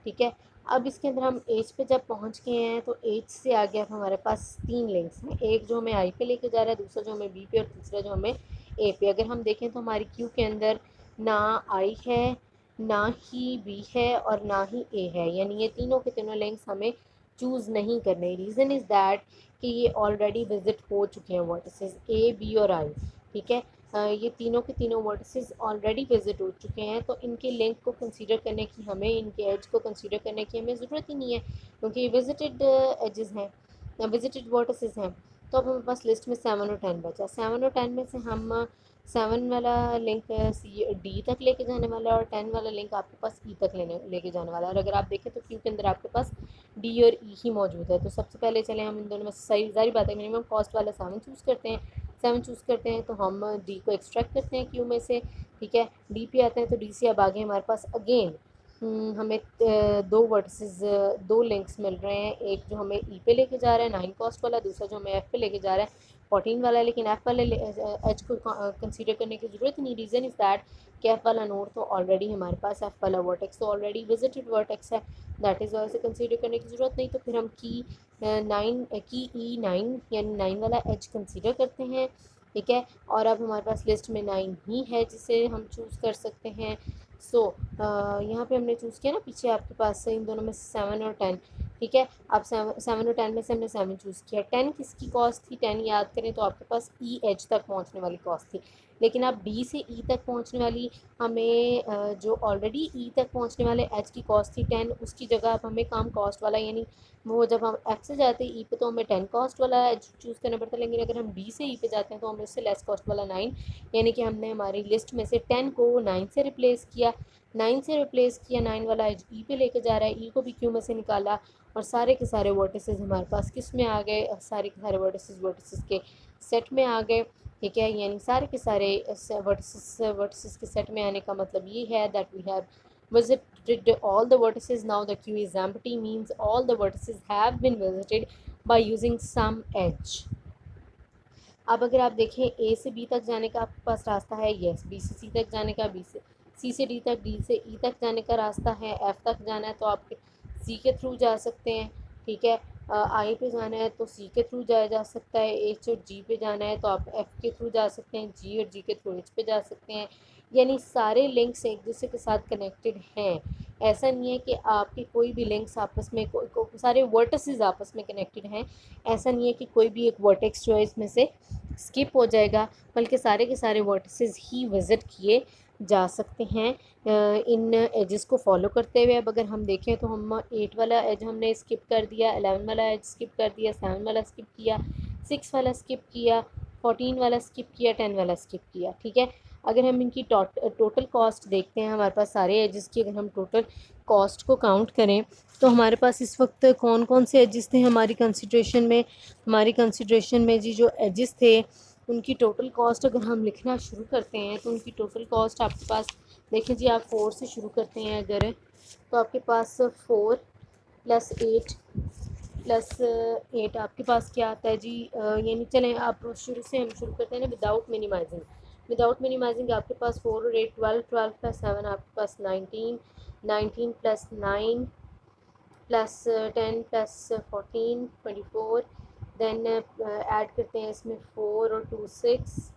ठीक है। अब इसके अंदर हम एज पे जब पहुंच गए हैं तो एज से आगे अब हमारे पास 3 लिंक्स हैं, एक जो हमें आई पे लेके जा रहा है, दूसरा जो हमें बी पे, और तीसरा जो हमें ए पे। अगर हम देखें तो हमारी क्यू के अंदर ना आई है, ना ही बी है और ना ही ए है, यानी ये तीनों के तीनों लिंक्स हमें चूज़ नहीं करने। रीज़न इज़ दैट कि ये ऑलरेडी विजिट हो चुके हैं वर्टिसेस ए, बी और आई, ठीक है। ये तीनों के तीनों वर्टिसेस ऑलरेडी विजिट हो चुके हैं, तो इनके लिंक को कंसीडर करने की हमें, इनके एज को कंसीडर करने की हमें ज़रूरत ही नहीं है, क्योंकि ये विजिटेड एजेस हैं, विजिटेड वर्टिसेस हैं। तो अब हमारे पास लिस्ट में 7 और 10 बचा, 7 और 10 में से हम 7 वाला लिंक सी डी तक लेके जाने वाला है, और 10 वाला लिंक आपके पास ई तक लेके जाने वाला है। और अगर आप देखें तो क्यू के अंदर आपके पास डी और ई ही मौजूद है, तो सबसे पहले चले हम इन दोनों में सही जारी बात है मिनिमम कॉस्ट वाला 7 चूज़ करते हैं, 7 चूज़ करते हैं तो हम डी को एक्सट्रैक्ट करते हैं क्यू में से, ठीक है। डी पे आते हैं तो डी से अब आगे हमारे पास अगेन हमें 2 वर्टिसेस, 2 लिंक्स मिल रहे हैं, एक जो हमें ई पे लेके जा रहा है 9 कॉस्ट वाला, दूसरा जो हमें एफ़ पे लेके जा रहा है 14 वाला। लेकिन एफ़ वाले एच को कंसीडर करने की ज़रूरत नहीं, रीज़न इज़ दैट कि एफ़ वाला नोड तो ऑलरेडी हमारे पास, एफ़ वाला वर्टेक्स तो ऑलरेडी विजिटेड वर्टेक्स है, दैट इज़ वाई से कंसीडर करने की ज़रूरत नहीं। तो फिर हम की 9 की ई 9 यानी 9 वाला एच कंसीडर करते हैं, ठीक है। और अब हमारे पास लिस्ट में 9 ही है जिसे हम चूज़ कर सकते हैं। सो यहाँ पे हमने चूज़ किया ना, पीछे आपके पास इन दोनों में 7 और 10, ठीक है। अब 7 और 10 में से हमने 7 चूज़ किया। 10 किसकी कॉस्ट थी? 10 याद करें तो आपके पास ई एच तक पहुँचने वाली कॉस्ट थी, लेकिन अब डी से ई तक पहुँचने वाली हमें जो ऑलरेडी ई तक पहुँचने वाले एच की कॉस्ट थी 10, उसकी जगह अब हमें कम कॉस्ट वाला, यानी वो जब हम एफ से जाते हैं ई पे तो हमें 10 कॉस्ट वाला एच चूज़ करना पड़ता है, लेकिन अगर हम डी से ई पे जाते हैं तो हमें उससे लेस कॉस्ट वाला 9, यानी कि हमने हमारी लिस्ट में से 10 को 9 से रिप्लेस किया, 9 से रिप्लेस किया, 9 वाला एज ई पे लेके जा रहा है, ई को भी क्यू में से निकाला, और सारे के सारे वर्टिसेस हमारे पास किस में आ गए? सारे के सारे वर्टिसेस के सेट में आ गए, ठीक है। यानी सारे के सारे वर्टिसेस के सेट में आने का मतलब ये है that we have visited all the vertices. Now the queue is empty, means all the vertices have been visited by using some edge, अब अगर आप देखें ए से बी तक जाने का आपके पास रास्ता है, यस। बी से सी तक जाने का, बी से सी से डी तक, डी से ई तक जाने का रास्ता है। एफ़ तक जाना है तो आप सी के थ्रू जा सकते हैं, ठीक है। आई पे जाना है तो सी के थ्रू जाया जा सकता है। एच और जी पे जाना है तो आप एफ़ के थ्रू जा सकते हैं। जी और जी के थ्रू एच पे जा सकते हैं। यानी सारे लिंक्स एक दूसरे के साथ कनेक्टेड हैं। ऐसा नहीं है कि आपके कोई भी लिंक्स आपस में सारे वर्टिसेस आपस में कनेक्टेड हैं। ऐसा नहीं है कि कोई भी एक वर्टेक्स जो है इसमें से स्किप हो जाएगा, बल्कि सारे के सारे वर्टिसेस ही विज़िट किए जा सकते हैं इन एजेस को फॉलो करते हुए। अब अगर हम देखें तो हम 8 वाला एज हमने स्किप कर दिया, 11 वाला एज स्किप कर दिया, 7 वाला स्किप किया, 6 वाला स्किप किया, 14 वाला स्किप किया, 10 वाला स्किप किया, ठीक है। अगर हम इनकी टोटल कॉस्ट देखते हैं हमारे पास सारे एजेस की, अगर हम टोटल कॉस्ट को काउंट करें तो हमारे पास इस वक्त कौन कौन से एजेस थे हमारी कंसिड्रेशन में जी। जो एजेस थे उनकी टोटल कॉस्ट अगर हम लिखना शुरू करते हैं तो उनकी टोटल कॉस्ट आपके पास, देखें जी, आप 4 से शुरू करते हैं अगर, तो आपके पास 4 प्लस 8 प्लस 8 आपके पास क्या आता है जी। यानी चलें आप शुरू से हम शुरू करते हैं ना, विदाउट मिनिमाइजिंग आपके पास 4 और 8 12, 12 प्लस 7 आपके पास 19, 19 plus 9 plus 10 plus 14 24, then add करते हैं इसमें 4 और 2 6,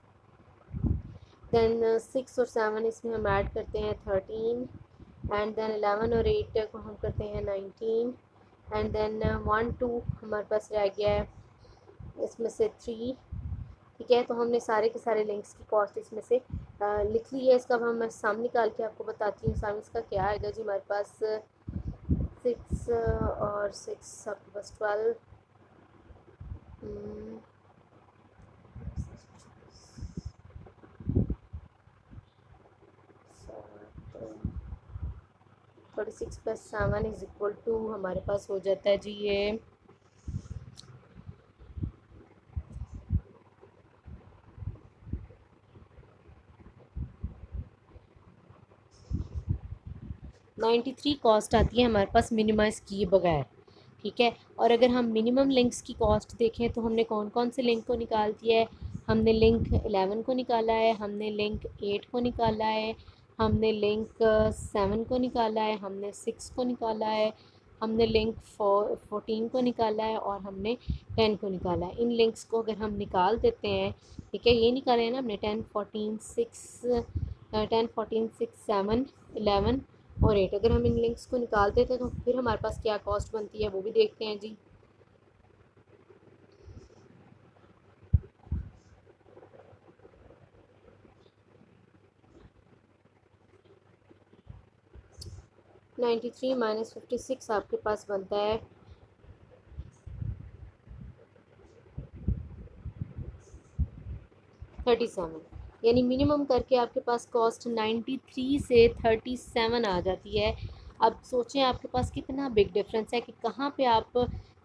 देन 6 और 7 इसमें हम ऐड करते हैं 13, एंड देन 11 और 8 को हम करते हैं 19, एंड देन 1 2 हमारे पास रह गया है इसमें से 3, ठीक है। तो हमने सारे के सारे लिंक्स की कॉस्ट इसमें से लिख ली है। इसका अब हम सामने निकाल के आपको बताती हूँ। सामने इसका क्या आएगा जी, हमारे पास 6 और 6 आपके पास 12, 46 प्लस 7 इज इक्वल टू हमारे पास हो जाता है जी ये 93 कॉस्ट आती है हमारे पास मिनिमाइज़ किए बगैर, ठीक है। और अगर हम मिनिमम लिंक्स की कॉस्ट देखें तो हमने कौन कौन से लिंक को निकाल दिया है। हमने लिंक 11 को निकाला है, हमने लिंक 8 को निकाला है, हमने लिंक 7 को निकाला है, हमने 6 को निकाला है, हमने लिंक 14 को निकाला है और हमने 10 को निकाला है। इन लिंक्स को अगर हम निकाल देते हैं, ठीक है, ये निकाले हैं ना हमने 10 14 6 10 14 6 7 11 और 8। अगर हम इन लिंक्स को निकाल देते हैं तो फिर हमारे पास क्या कॉस्ट बनती है वो भी देखते हैं जी। -93 56 आपके पास बनता है 37। यानी मिनिमम करके आपके पास कॉस्ट 93 से 37 आ जाती है। अब सोचें आपके पास कितना बिग डिफरेंस है कि कहाँ पे आप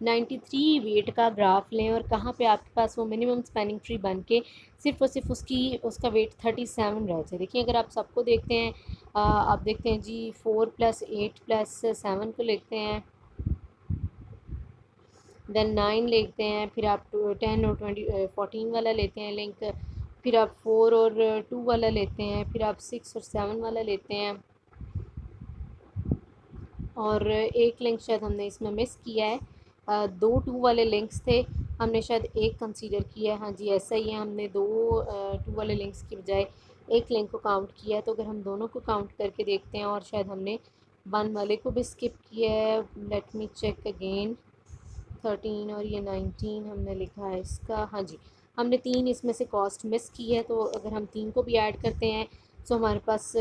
93 वेट का ग्राफ लें और कहाँ पे आपके पास वो मिनिमम स्पैनिंग ट्री बन के सिर्फ और सिर्फ उसका वेट 37 रह जाए। देखिए अगर आप सबको देखते हैं, आप देखते हैं जी 4 प्लस 8 प्लस 7 को लेते हैं, देन 9 लेते हैं, फिर आप 10 और 14 वाला लेते हैं लिंक, फिर आप 4 और 2 वाला लेते हैं, फिर आप 6 और 7 वाला लेते हैं, और एक लिंक शायद हमने इसमें मिस किया है। 2 2 वाले लिंक्स थे, हमने शायद एक कंसीडर किया है। हाँ जी ऐसा ही है, हमने 2 2 वाले लिंक्स की बजाय एक लिंक को काउंट किया है। तो अगर हम दोनों को काउंट करके देखते हैं, और शायद हमने 1 वाले को भी स्किप किया है। Let me check again. 13 और ये 19 हमने लिखा है इसका, हाँ जी हमने 3 इसमें से कॉस्ट मिस की है। तो अगर हम 3 को भी ऐड करते हैं तो हमारे पास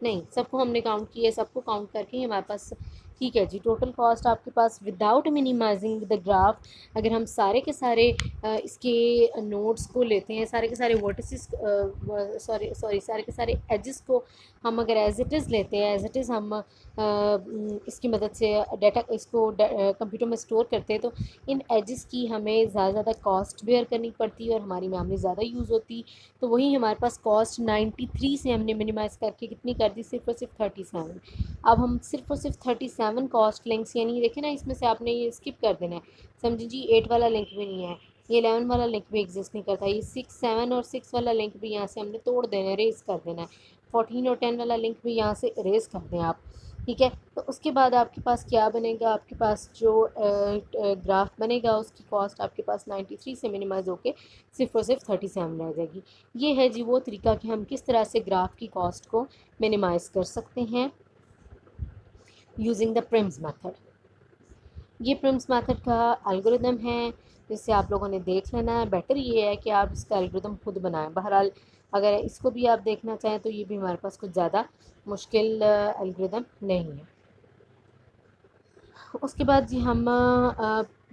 नहीं, सबको हमने काउंट किया है, सबको काउंट करके ही हमारे पास ठीक है जी। टोटल कॉस्ट आपके पास विदाउट मिनिमाइजिंग द ग्राफ, अगर हम सारे के सारे इसके नोड्स को लेते हैं, सारे के सारे वर्टिसेस, सॉरी सारे के सारे एजेस को हम अगर एज इट इज़ लेते हैं, एज इट इज़ हम इसकी मदद से डाटा इसको कंप्यूटर में स्टोर करते हैं, तो इन एजेस की हमें ज़्यादा कॉस्ट बेयर करनी पड़ती है और हमारी मेमोरी ज़्यादा यूज़ होती। तो वही हमारे पास कॉस्ट 93 से हमने मिनिमाइज़ करके कितनी कर दी, सिर्फ और सिर्फ 37। अब हम सिर्फ और सिर्फ 37 7 कॉस्ट लिंक्स, यानी देखें ना इसमें से आपने ये स्किप कर देना है। समझिए जी 8 वाला लिंक भी नहीं है, ये 11 वाला लिंक भी एग्जिस्ट नहीं करता, ये 6 7 और 6 वाला लिंक भी यहाँ से हमने तोड़ देना है, रेस कर देना है। 14 और 10 वाला लिंक भी यहाँ से रेस कर दें आप, ठीक है। तो उसके बाद आपके पास क्या बनेगा, आपके पास जो ग्राफ बनेगा उसकी कॉस्ट आपके पास 93 से मिनिमाइज़ होके सिर्फ और सिर्फ 37 रह जाएगी। ये है जी वो तरीका कि हम किस तरह से ग्राफ की कॉस्ट को मिनिमाइज़ कर सकते हैं यूजिंग द प्रिम्स मेथड। ये प्रिम्स मेथड का एल्गोरिदम है जिससे आप लोगों ने देख लेना है। बेटर ये है कि आप इसका एल्गोरिदम खुद बनाएं। बहरहाल अगर इसको भी आप देखना चाहें तो ये भी हमारे पास कुछ ज़्यादा मुश्किल एल्गोरिदम नहीं है। उसके बाद जी हम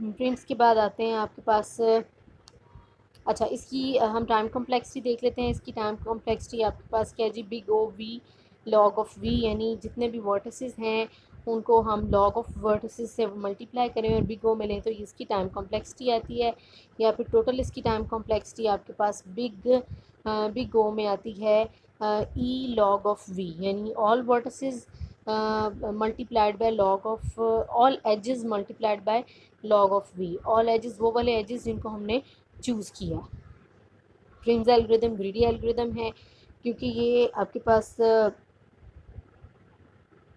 प्रिम्स के बाद आते हैं आपके पास अच्छा इसकी हम टाइम कॉम्प्लेक्सिटी देख लेते हैं। इसकी टाइम कॉम्प्लेक्सिटी आपके पास क्या है जी, big O V log of V, यानी जितने भी वर्टिसेस हैं उनको हम लॉग ऑफ वर्टिसेस से मल्टीप्लाई करें और बिग ओ मिलें तो इसकी टाइम कॉम्प्लेक्सिटी आती है। या फिर टोटल इसकी टाइम कॉम्प्लेक्सिटी आपके पास बिग ओ में आती है ई लॉग ऑफ वी, यानी all vertices multiplied by log of all edges multiplied by log of V. All edges वो वाले एजेस जिनको हमने चूज़ किया। प्रिम्स एल्गोरिदम ग्रीडी एल्गोरिदम है क्योंकि ये आपके पास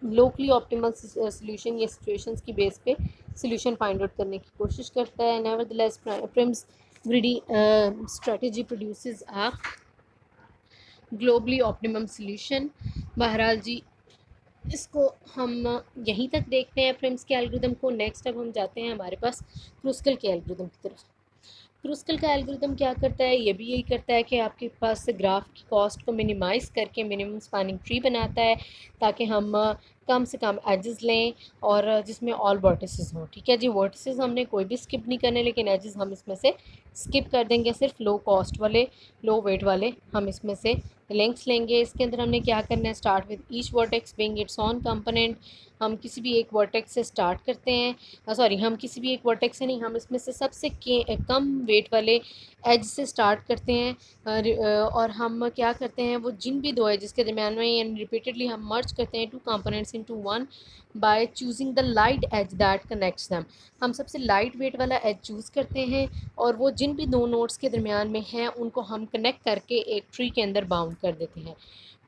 लोकली ऑप्टिमल सोल्यूशन या सिचुएशंस की बेस पे सोल्यूशन फाइंड आउट करने की कोशिश करता है। Nevertheless Prim's greedy strategy produces a globally optimum solution. बहरहाल जी इसको हम यहीं तक देखते हैं प्रिम्स के एल्गोरिदम को। नेक्स्ट अब हम जाते हैं हमारे पास क्रूस्कल के एल्गोरिदम की तरफ। क्रूस्कल का एल्गोरिदम क्या करता है, ये भी यही करता है कि आपके पास ग्राफ की कॉस्ट को मिनिमाइज़ करके मिनिमम स्पैनिंग ट्री बनाता है ताकि हम कम से कम एजेस लें और जिसमें ऑल वर्टिसेस हों। ठीक है जी, वर्टिसेस हमने कोई भी स्किप नहीं करने, लेकिन एजेस हम इसमें से स्किप कर देंगे। सिर्फ लो कॉस्ट वाले, लो वेट वाले हम इसमें से लिंक्स लेंगे। इसके अंदर हमने क्या करना है, start with each vertex being it's on component. हम किसी भी एक वर्टेक्स से स्टार्ट करते हैं, सॉरी हम किसी भी एक वर्टेक्स से नहीं, हम इसमें से सबसे कम वेट वाले एज से स्टार्ट करते हैं और हम क्या करते हैं, वो जिन भी दो एजेस के दरमियान में यानी रिपीटेडली हम मर्ज करते हैं two components into one by choosing the light edge that connects them. हम सबसे लाइट वेट वाला एज चूज़ करते हैं और वो जिन भी दो नोड्स के दरमियान में हैं उनको हम कनेक्ट करके एक ट्री के अंदर बाउंड कर देते हैं।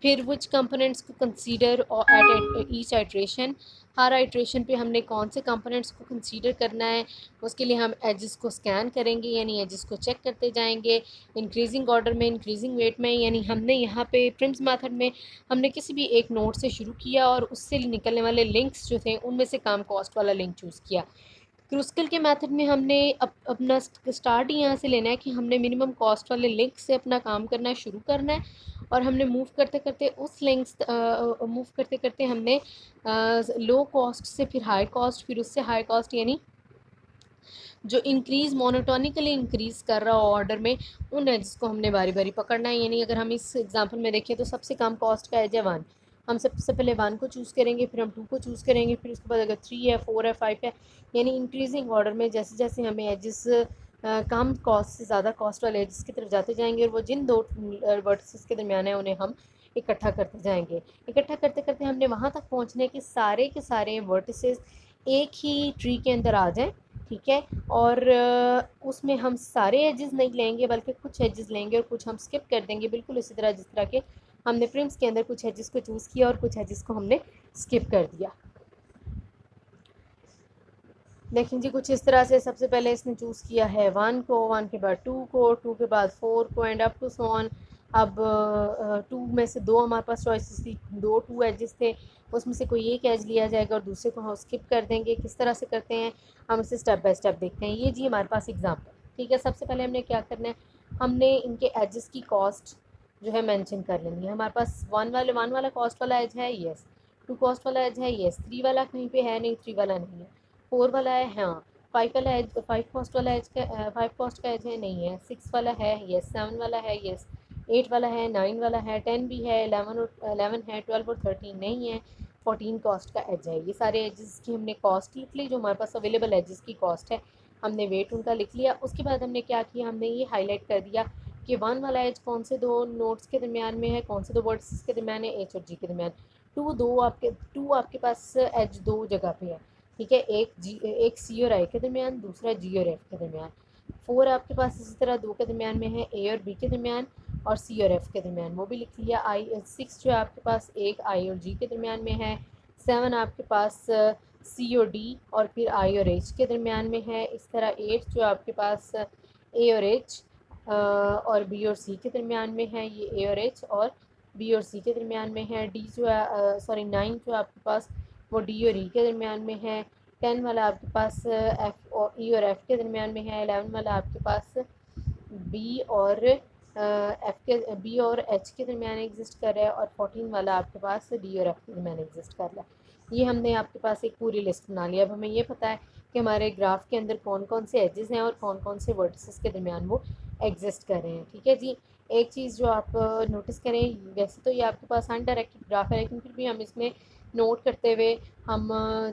फिर विच कंपोनेंट्स को consider at each iteration, her iteration पे हमने कौन से कंपोनेंट्स को कंसीडर करना है, उसके लिए हम एजेस को स्कैन करेंगे, यानी एजेस को चेक करते जाएंगे इंक्रीजिंग ऑर्डर में, इंक्रीजिंग वेट में। यानी हमने यहाँ पे प्रिम्स मेथड में हमने किसी भी एक नोड से शुरू किया और उससे निकलने वाले लिंक्स जो थे उनमें से कम कॉस्ट वाला लिंक चूज़ किया। क्रूस्कल के मेथड में हमने अपना स्टार्ट ही यहाँ से लेना है कि हमने मिनिमम कॉस्ट वाले लिंक से अपना काम करना शुरू करना है और हमने मूव करते करते उस लिंक्स मूव करते करते हमने लो कॉस्ट से फिर हाई कॉस्ट, फिर उससे हाई कॉस्ट, यानी जो इंक्रीज़ मोनोटोनिकली इंक्रीज़ कर रहा हो ऑर्डर में उन एजेस को हमने बारी बारी पकड़ना है। यानी अगर हम इस एग्जांपल में देखें तो सबसे कम कॉस्ट का एज है 1, हम सबसे पहले 1 को चूज़ करेंगे, फिर हम 2 को चूज़ करेंगे, फिर उसके बाद अगर 3 है, 4 है, 5 है, यानी इंक्रीजिंग ऑर्डर में जैसे जैसे हमें एजेस कम कॉस्ट से ज़्यादा कॉस्ट वाले एजेस की तरफ जाते जाएंगे और वो जिन दो वर्टिसेस के दरमियान है उन्हें हम इकट्ठा करते जाएंगे। इकट्ठा करते करते हमने वहाँ तक पहुँचने के सारे वर्टिसेस एक ही ट्री के अंदर आ जाएं। ठीक है, और उसमें हम सारे एजेस नहीं लेंगे बल्कि कुछ एजेस लेंगे और कुछ हम स्किप कर देंगे, बिल्कुल इसी तरह जिस तरह के हमने प्रिम्स के अंदर कुछ एजेस को चूज़ किया और कुछ एजेस को हमने स्किप कर दिया। देखें जी कुछ इस तरह से सबसे पहले इसने चूज़ किया है 1 को, 1 के बाद 2 को, 2 के बाद 4 को and up to so on. अब 2 में से 2 हमारे पास चॉइसेस थी, 2 एजेस थे, उसमें से कोई एक एज लिया जाएगा और दूसरे को हम स्किप कर देंगे। किस तरह से करते हैं हम इसे स्टेप बाय स्टेप देखते हैं। ये जी हमारे पास एग्जाम्पल। ठीक है, सबसे पहले हमने क्या करना है, हमने इनके एजेस की कॉस्ट जो है मेंशन कर लेनी है। हमारे पास 1 वाला कॉस्ट वाला एज है, येस। 2 कॉस्ट वाला एज है, येस। 3 वाला कहीं पे है नहीं, 3 वाला नहीं है। 4 वाला है, हाँ। 5 वाला एज, 5 कॉस्ट वाला एज का 5 कॉस्ट का एज है, नहीं है। 6 वाला है, येस। 7 वाला है, येस। 8 वाला है, 9 वाला है, 10 भी है, 11 है, 12 और 13 नहीं है। 14 कॉस्ट का एज है। ये सारे एजेस की हमने कॉस्ट लिख ली, जो हमारे पास अवेलेबल एजेस की कॉस्ट है हमने वेट उनका लिख लिया। उसके बाद हमने क्या किया, हमने ये हाईलाइट कर दिया कि 1 वाला एज कौन से दो नोट्स के दरमियान में है, कौन से दो वर्ड्स के दरमियान है, एच और जी के दरमियान। टू आपके पास एज दो जगह पे है, ठीक है, एक सी और आई के दरमियान, दूसरा जी और एफ के दरमियान। 4 आपके पास इसी तरह दो के दरमियान में है, ए और बी के दरमियान और सी और एफ के दरमियान, वो भी लिख लिया। 6 जो है आपके पास एक आई और जी के दरमियान में है। 7 आपके पास सी और डी और फिर आई और एच के दरमियान में है। इस तरह 8 जो आपके पास ए और एच और बी और सी के दरमियान में है, ये ए और एच और बी और सी के दरमियान में है। डी जो है सॉरी 9 जो आपके पास वो डी और ई के दरमियान में है। 10 वाला आपके पास एफ और ई और एफ के दरमियान में है। 11 वाला आपके पास बी और बी और एच के दरमियान एग्जिस्ट कर रहा है। और 14 वाला आपके पास डी और एफ के दरमियान एग्जिस्ट कर रहा है। ये हमने आपके पास एक पूरी लिस्ट बना लिया। अब हमें ये पता है कि हमारे ग्राफ के अंदर कौन कौन से एजेस हैं और कौन कौन से वर्टिसेस के दरमियान वो एग्जिस्ट कर रहे हैं, ठीक है जी। एक चीज़ जो आप नोटिस करें, वैसे तो ये आपके पास अनडायरेक्टेड ग्राफ है, लेकिन फिर भी हम इसमें नोट करते हुए हम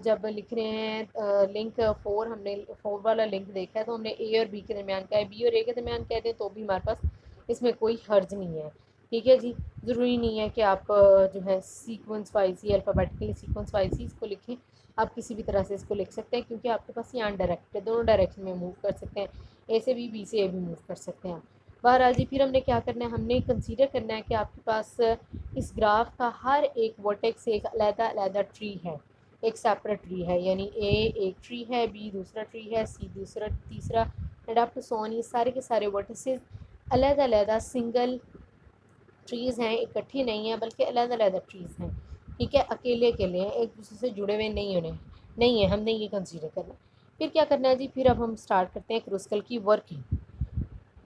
जब लिख रहे हैं लिंक 4, हमने 4 वाला लिंक देखा है तो हमने ए और बी के दरमियान का है, बी और ए के दरमियान कह दें तो भी हमारे पास इसमें कोई हर्ज नहीं है, ठीक है जी। ज़रूरी नहीं है कि आप जो है सीक्वेंस वाइज ही अल्फ़ाबेटिकली सीक्वेंस वाइज ही इसको लिखें, आप किसी भी तरह से इसको लिख सकते हैं, क्योंकि आपके पास ये अनडायरेक्टेड है, दोनों डायरेक्शन में मूव कर सकते हैं, ए से बी से ए भी मूव कर सकते हैं। बहरहाल जी, फिर हमने क्या करना है, हमने कंसीडर करना है कि आपके पास इस ग्राफ का हर एक वर्टेक्स एक अलग-अलग ट्री है, एक सेपरेट ट्री है, यानी ए एक ट्री है, बी दूसरा ट्री है, सी दूसरा तीसरा, and up to so on. ये सारे के सारे वर्टिसेस अलग-अलग सिंगल ट्रीज़ हैं, इकट्ठे नहीं हैं, बल्कि अलग-अलग ट्रीज़ हैं, ठीक है, अकेले-अकेले हैं, एक दूसरे से जुड़े हुए नहीं है, हमने ये कंसीडर करना है। फिर क्या करना है जी, फिर अब हम स्टार्ट करते हैं क्रूस्कल की वर्किंग।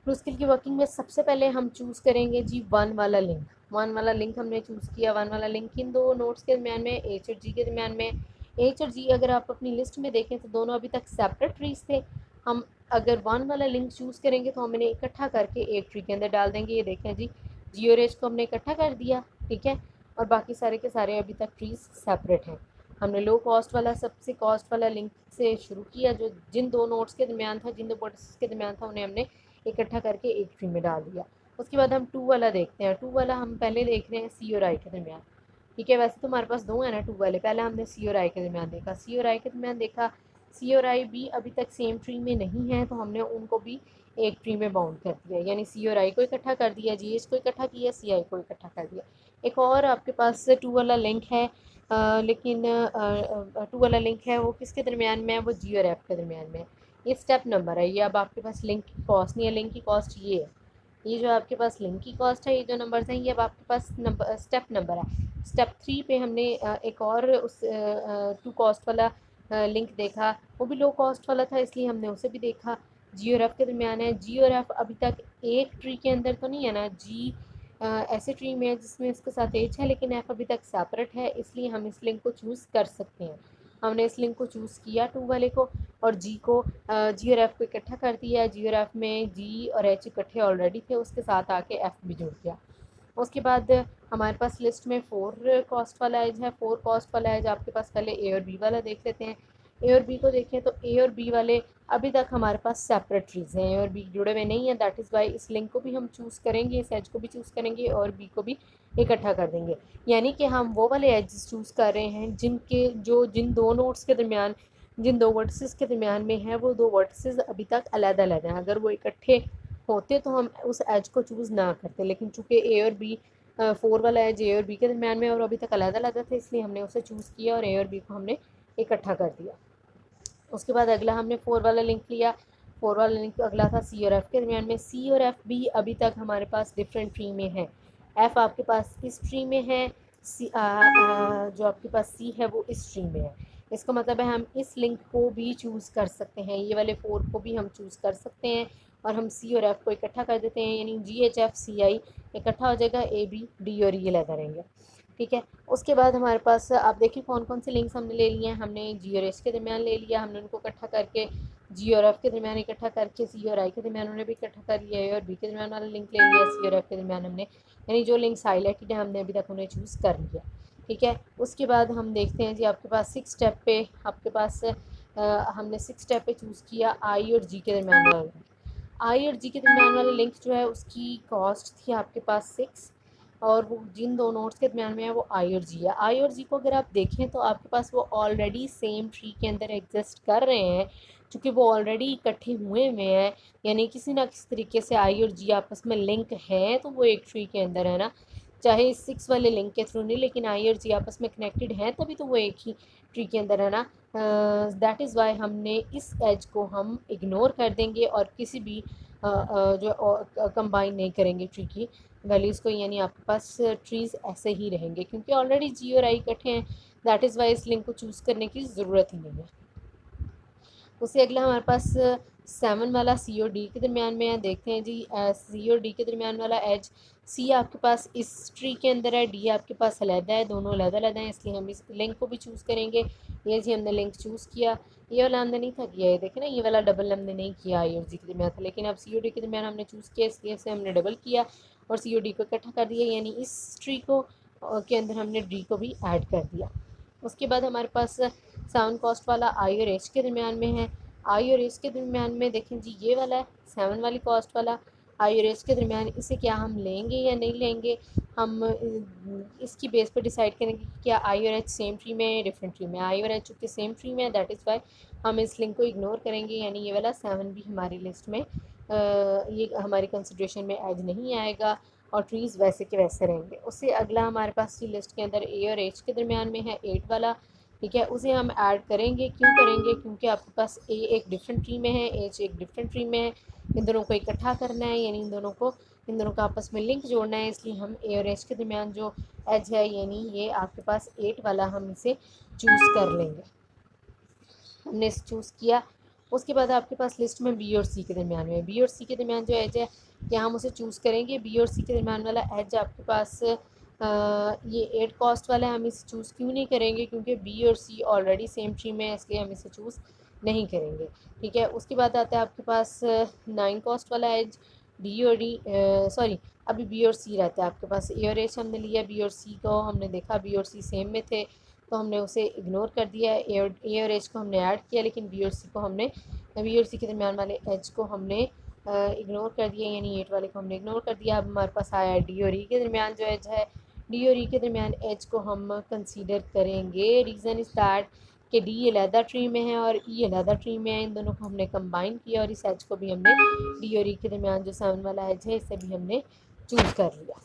क्रूस्कल की वर्किंग में सबसे पहले हम चूज़ करेंगे जी 1 वाला लिंक। 1 वाला लिंक हमने चूज़ किया। 1 वाला लिंक किन दो नोड्स के दरमियान में, एच और जी के दरमियान में। एच और जी अगर आप अपनी लिस्ट में देखें तो दोनों अभी तक सेपरेट ट्रीज थे। हम अगर 1 वाला लिंक चूज़ करेंगे तो हम इन्हें इकट्ठा करके एक ट्री के अंदर डाल देंगे। ये देखें जी और एच को हमने इकट्ठा कर दिया, ठीक है, और बाकी सारे के सारे अभी तक ट्रीज सेपरेट हैं। हमने लो कॉस्ट वाला सबसे कॉस्ट वाला लिंक से शुरू किया, जो जिन दो नोड्स के दरमियान था, जिन दो वर्टिसेस के दरमियान था, उन्हें हमने इकट्ठा करके एक ट्री में डाल दिया। उसके बाद हम 2 वाला देखते हैं। 2 वाला हम पहले देख रहे हैं सी और आई के दरमियान, ठीक है, वैसे तो हमारे पास दो है ना 2 वाले, पहले हमने सी और आई के दरमियान देखा, सी और आई के दरमियान देखा। सी और आई भी अभी तक सेम ट्री में नहीं है, तो हमने उनको भी एक ट्री में बाउंड कर दिया, यानी सी और आई को इकट्ठा कर दिया, जी एच को इकट्ठा किया, सी आई को इकट्ठा कर दिया। एक और आपके पास 2 वाला लिंक है, लेकिन 2 वाला लिंक है वो किसके दरमियान में है, वो जी और एफ के दरमियान में है। ये स्टेप नंबर है, ये अब आपके पास लिंक की कॉस्ट नहीं है, लिंक की कॉस्ट ये है। ये जो आपके पास लिंक की कॉस्ट है, ये जो नंबर्स हैं, ये अब आपके पास नंबर स्टेप नंबर है। स्टेप 3 पे हमने एक और उस 2 कॉस्ट वाला लिंक देखा, वो भी लो कॉस्ट वाला था, इसलिए हमने उसे भी देखा। जी और एफ के दरमियान है। जी और एफ अभी तक एक ट्री के अंदर तो नहीं है ना, जी ऐसे ट्री में है जिसमें इसके साथ एच है, लेकिन एफ अभी तक सेपरेट है, इसलिए हम इस लिंक को चूज़ कर सकते हैं। हमने इस लिंक को चूज़ किया 2 वाले को, और जी को जी और एफ़ को इकट्ठा कर दिया। जी और एफ़ में जी और एच इकट्ठे ऑलरेडी थे, उसके साथ आके एफ़ भी जुड़ गया। उसके बाद हमारे पास लिस्ट में 4 कॉस्ट वाला एज है। 4 कॉस्ट वाला एज आपके पास, पहले ए और बी वाला देख लेते हैं। ए और बी को देखें तो ए और बी वाले अभी तक हमारे पास सेपरेट ट्रीज़ हैं, ए और बी जुड़े हुए नहीं हैं, दैट इज़ वाई इस लिंक को भी हम चूज़ करेंगे, इस एज को भी चूज़ करेंगे और बी को भी इकट्ठा कर देंगे। यानी कि हम वो वाले एजेस चूज़ कर रहे हैं जिन दो नोड्स के दरमियान, जिन दो वर्टिसेस के दरमियान में है, वो दो वर्टिसेस अभी तक अलग-अलग हैं। अगर वो इकट्ठे होते तो हम उस एज को चूज़ ना करते, लेकिन चूँकि ए और बी 4 वाला एज ए और बी के दरमियान में और अभी तक अलग-अलग थे, इसलिए हमने उसे चूज़ किया और ए और बी को हमने इकट्ठा कर दिया। उसके बाद अगला हमने 4 वाला लिंक लिया। 4 वाला लिंक अगला था सी और एफ़ के दरमियान में। सी और एफ़ भी अभी तक हमारे पास डिफरेंट ट्री में है। एफ़ आपके पास इस ट्री में है, जो आपके पास सी है वो इस ट्री में है। इसका मतलब है हम इस लिंक को भी चूज़ कर सकते हैं, ये वाले 4 को भी हम चूज़ कर सकते हैं, और हम सी और एफ़ को इकट्ठा कर देते हैं, यानी जी एच एफ सी आई इकट्ठा हो जाएगा, ए बी डी और ई अलग रहेंगे, ठीक है। उसके बाद हमारे पास आप देखिए कौन कौन से लिंक्स हमने ले लिए हैं। हमने जी और एच के दरमियान ले लिया, हमने उनको इकट्ठा करके जी और एफ के दरमियान इकट्ठा करके सी और आई के दरमियान उन्हें भी इकट्ठा कर लिया है, और बी के दरमियान वाला लिंक ले लिया, सी और एफ के दरमियान हमने, यानी जो लिंक्स हाईलाइटेड है हमने अभी तक उन्हें चूज़ कर लिया, ठीक है। उसके बाद हम देखते हैं जी आपके पास 6 स्टेप पे आपके पास हमने 6 स्टेप पे चूज़ किया आई और जी के दरमियान वाला लिंक। आई और जी के दरमियान वाला लिंक जो है उसकी कॉस्ट थी आपके पास 6, और वो जिन दो नोड्स के दरमियान में है वो आई और जी है। आई और जी को अगर आप देखें तो आपके पास वो ऑलरेडी सेम ट्री के अंदर एग्जिस्ट कर रहे हैं, क्योंकि वो ऑलरेडी इकट्ठे हुए हैं, यानी किसी ना किसी तरीके से आई और जी आपस में लिंक है, तो वो एक ट्री के अंदर है ना, चाहे 6 वाले लिंक के थ्रू नहीं, लेकिन आई और जी आपस में कनेक्टेड हैं, तभी तो वो एक ही ट्री के अंदर है ना। दैट इज़ वाई हमने इस एज को हम इग्नोर कर देंगे और किसी भी जो कंबाइन नहीं करेंगे ट्री की वैल्यूज़ को, यानी आपके पास ट्रीज़ ऐसे ही रहेंगे क्योंकि ऑलरेडी जी और आई इकट्ठे हैं। दैट इज़ वाई इस लिंक को चूज़ करने की ज़रूरत ही नहीं है। उससे अगला हमारे पास 7 वाला सी और डी के दरमियान में है। देखते हैं जी, सी और डी के दरमियान वाला एज सी आपके पास इस ट्री के अंदर है, डी आपके पास अलहदा है, दोनों अलग-अलग हैं, इसलिए हम इस लिंक को भी चूज़ करेंगे। ये जी हमने लिंक चूज़ किया, ये वाला हमने नहीं था किया, ये देखें ना, ये वाला डबल हमने नहीं किया आई और जी के दरमियान था, लेकिन अब सी और डी के दरमियान हमने चूज़ किया, इसलिए इसे हमने डबल किया और सी और डी को इकट्ठा कर दिया, यानी इस ट्री को के अंदर हमने डी को भी ऐड कर दिया। उसके बाद हमारे पास साउंड कॉस्ट वाला आई और एच के दरमियान में है। आई और एच के दरमियान में देखें जी, ये वाला है 7 वाली कॉस्ट वाला आई और एच के दरमियान, इसे क्या हम लेंगे या नहीं लेंगे, हम इसकी बेस पर डिसाइड करेंगे कि क्या आई और एच सेम ट्री में है, डिफरेंट ट्री में। आई और एच चूँकि सेम ट्री में है, दैट इज़ वाई हम इस लिंक को इग्नोर करेंगे, यानी ये वाला 7 भी हमारी लिस्ट में ये हमारी कंसिड्रेशन में ऐड नहीं आएगा और ट्रीज़ वैसे के वैसे रहेंगे। उससे अगला हमारे पास लिस्ट के अंदर ए और एच के दरमियान में है 8 वाला, ठीक है, उसे हम ऐड करेंगे। क्यों करेंगे? क्योंकि आपके पास ए एक डिफरेंट ट्री में है, एच एक डिफरेंट ट्री में है, इन दोनों को इकट्ठा करना है, यानी इन दोनों का आपस में लिंक जोड़ना है, इसलिए हम ए और एच के दरमियान जो एज है, यानी ये आपके पास 8 वाला, हम इसे चूज़ कर लेंगे। हमने इसे चूज़ किया। उसके बाद आपके पास लिस्ट में बी और सी के दरमियान में, बी और सी के दरमियान जो एज है, क्या हम उसे चूज़ करेंगे? बी और सी के दरमियान वाला एज आपके पास ये 8 कॉस्ट वाला है, हम इसे चूज़ क्यों नहीं करेंगे? क्योंकि बी और सी ऑलरेडी सेम ट्री में है, इसलिए हम इसे चूज़ नहीं करेंगे, ठीक है। उसके बाद आता है आपके पास 9 कॉस्ट वाला एज, डी और डी, सॉरी, अभी बी और सी रहता है आपके पास। ए और एच हमने लिया, बी और सी को हमने देखा बी और सी सेम में थे, तो हमने उसे इग्नोर कर दिया है। ए और एच को हमने ऐड किया, लेकिन बी और सी को हमने, बी और सी के दरमियान वाले एच को हमने इग्नोर कर दिया, यानी 8 वाले को हमने इग्नोर कर दिया। अब हमारे पास आया है डी और ई के दरमियान जो एज है, डी और ई के दरमियान एच को हम कंसीडर करेंगे। रीज़न इज़ दैट कि डी अलहदा ट्री में है और ई अलहदा ट्री में है, इन दोनों को हमने कंबाइन किया और इस एच को भी हमने डी और ई के दरमियान जो 7 वाला एच है, इसे भी हमने चूज़ कर लिया,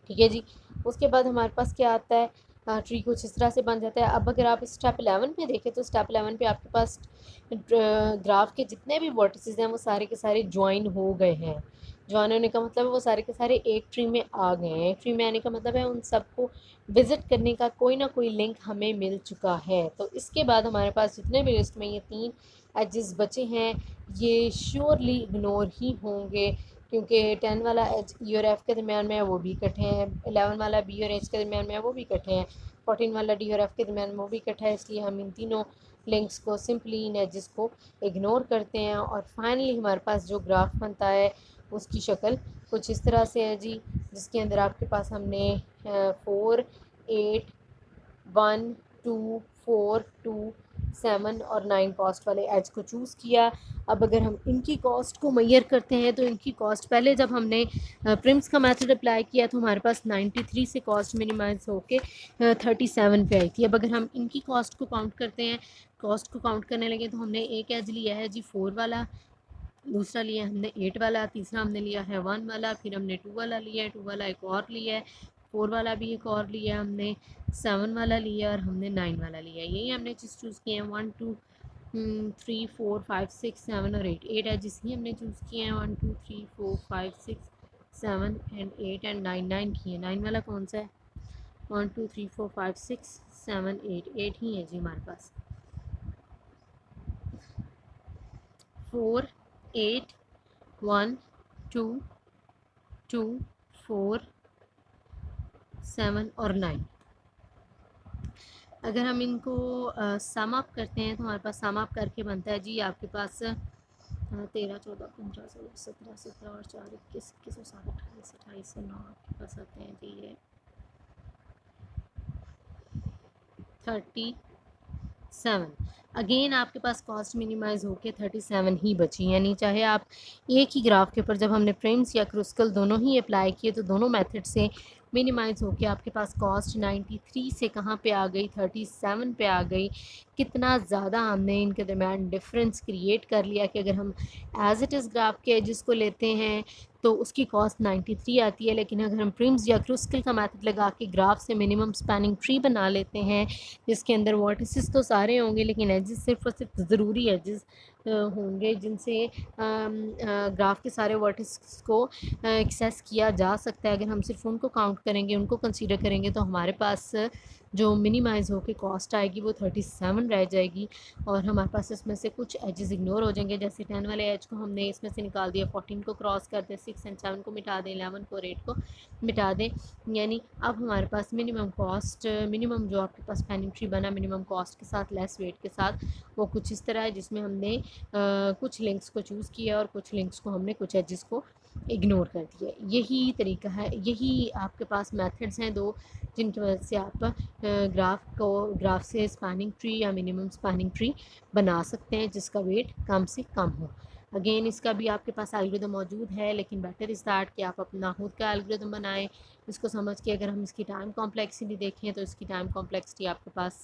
ठीक है जी। उसके बाद हमारे पास क्या आता है, ट्री कुछ इस तरह से बन जाता है। अब अगर आप स्टेप 11 पे देखें तो स्टेप 11 पे आपके पास ग्राफ के जितने भी वर्टिसेस हैं वो सारे के सारे ज्वाइन हो गए हैं। ज्वाइन होने का मतलब है वो सारे के सारे एक ट्री में आ गए हैं। एक ट्री में आने का मतलब है उन सबको विज़िट करने का कोई ना कोई लिंक हमें मिल चुका है। तो इसके बाद हमारे पास जितने भी लिस्ट में ये 3 एजेस बचे हैं, ये श्योरली इग्नोर ही होंगे, क्योंकि 10 वाला एच ई और एफ के दरमियान में है, वो भी इकट्ठे हैं। 11 वाला बी और एच के दरमियान में है, वो भी इकट्ठे हैं। 14 वाला डी और एफ के दरमियान में वो भी इकट्ठा है, इसलिए हम इन तीनों लिंक्स को सिंपली, इन एजेस को इग्नोर करते हैं और फाइनली हमारे पास जो ग्राफ बनता है उसकी शक्ल कुछ इस तरह से है जी, जिसके अंदर आपके पास हमने 4 8 1 2 4 2 7 और 9 कॉस्ट वाले एज को चूज़ किया। अब अगर हम इनकी कॉस्ट को मैयर करते हैं तो इनकी कॉस्ट, पहले जब हमने प्रिम्स का मेथड अप्लाई किया तो हमारे पास 93 से कॉस्ट मिनिमाइज होके 37 पे आई थी। अब अगर हम इनकी कॉस्ट को काउंट करते हैं, कॉस्ट को काउंट करने लगे, तो हमने एक एज लिया है जी 4 वाला, दूसरा लिया हमने 8 वाला, तीसरा हमने लिया है 1 वाला, फिर हमने 2 वाला लिया है, 2 वाला एक और लिया है, 4 वाला भी एक और लिया हमने, 7 वाला लिया और हमने 9 वाला लिया। यही हमने चीज़ चूज़ किए हैं। 1 2 3 4 5 6 7 और 8 एजेस ही हमने चूज़ किए हैं। 1 2 3 4 5 6 7 एंड 8 एंड 9 9 किए। 9 वाला कौन सा है? 1 2 3 4 5 6 7 8 ही है जी हमारे पास। 4 8 1 2 2 4 7 और 9। अगर हम इनको सम अप करते हैं तो हमारे पास सम अप करके बनता है जी आपके पास 13 14 15 16 17 17 और 4 21 21 और 7 28 28 और 9 आपके पास आते हैं जी ये 37 7। अगेन आपके पास कॉस्ट मिनिमाइज होके 37 ही बची, यानी चाहे आप एक ही ग्राफ के ऊपर जब हमने प्रिम्स या क्रुस्कल दोनों ही अप्लाई किए तो दोनों मेथड से मिनिमाइज होके आपके पास कॉस्ट 93 से कहाँ पे आ गई, 37 पे आ गई। कितना ज़्यादा हमने इनके दरमियान डिफरेंस क्रिएट कर लिया कि अगर हम एज इट इज़ ग्राफ के एजेस को लेते हैं तो उसकी कॉस्ट 93 आती है, लेकिन अगर हम प्रिम्स या क्रुस्कल का मेथड लगा के ग्राफ से मिनिमम स्पैनिंग ट्री बना लेते हैं जिसके अंदर वर्टिसेस तो सारे होंगे लेकिन एजेस सिर्फ और सिर्फ ज़रूरी एजेस होंगे जिनसे ग्राफ के सारे वर्टिसेस को एक्सेस किया जा सकता है। अगर हम सिर्फ उनको काउंट करेंगे, उनको कंसीडर करेंगे तो हमारे पास जो मिनिमाइज़ होकर कॉस्ट आएगी वो 37 रह जाएगी और हमारे पास इसमें से कुछ एजेस इग्नोर हो जाएंगे। जैसे 10 वाले एज को हमने इसमें से निकाल दिया, 14 को क्रॉस कर दें, 6 एंड 7 को मिटा दें, 11 को और 8 को मिटा दें, यानी अब हमारे पास मिनिमम कॉस्ट, मिनिमम जो आपके पास स्पैनिंग ट्री बना मिनिमम कॉस्ट के साथ लेस वेट के साथ, वो कुछ इस तरह है जिसमें हमने कुछ लिंक्स को चूज़ किया और कुछ लिंक्स को हमने कुछ एजेस को इग्नोर कर दिया। यही तरीका है, यही आपके पास मेथड्स हैं दो जिनकी वजह से आप ग्राफ से स्पैनिंग ट्री या मिनिमम स्पैनिंग ट्री बना सकते हैं जिसका वेट कम से कम हो। अगेन इसका भी आपके पास एल्गोरिथम मौजूद है, लेकिन बेटर इज़ दैट कि आप अपना खुद का एल्गोरिथम बनाएं इसको समझ के। अगर हम इसकी टाइम कॉम्प्लेक्सिटी देखें तो इसकी टाइम कॉम्प्लेक्सिटी आपके पास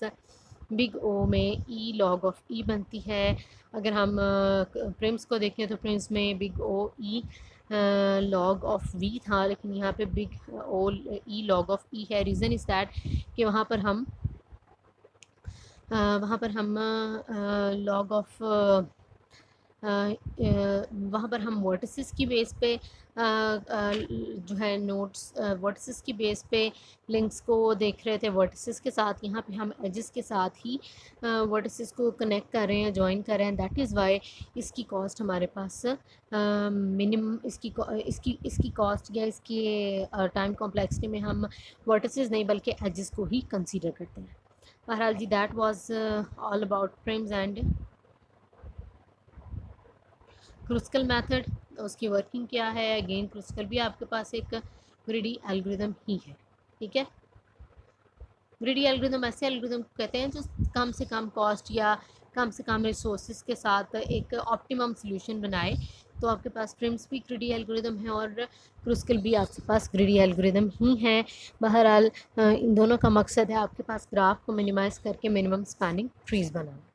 बिग ओ में ई लॉग ऑफ ई बनती है। अगर हम प्रिम्स को देखें तो प्रिम्स में big O E log of V था, लेकिन यहाँ पे big O E log of E है। रीज़न इज़ दैट कि वहाँ पर हम लॉग ऑफ वहाँ पर हम वर्टिसेस की बेस पे जो है नोट्स वर्टिसेस की बेस पे लिंक्स को देख रहे थे वर्टिसेस के साथ। यहाँ पे हम एजेस के साथ ही वर्टिसेस को कनेक्ट कर रहे हैं, ज्वाइन कर रहे हैं। दैट इज़ वाई इसकी कॉस्ट हमारे पास मिनिमम इसकी कॉस्ट या इसकी टाइम कॉम्प्लेक्सिटी में हम वर्टिसेस नहीं बल्कि एजेस को ही कंसीडर करते हैं। बहरहाल जी, that was all about Prim's and Kruskal method. उसकी वर्किंग क्या है। अगेन क्रुस्कल भी आपके पास एक ग्रिडी एल्गोरिथम ही है, ठीक है। ग्रिडी एल्गोरिथम ऐसे एल्गोरिथम को कहते हैं जो कम से कम कॉस्ट या कम से कम रिसोर्सेज के साथ एक ऑप्टिमम सोल्यूशन बनाए। तो आपके पास प्रिम्स भी ग्रिडी एल्गोरिथम है और क्रुस्कल भी आपके पास ग्रिडी एल्गोरिथम ही है। बहरहाल इन दोनों का मकसद है आपके पास ग्राफ को मिनिमाइज़ करके मिनिमम स्पैनिंग ट्रीज़ बनाना।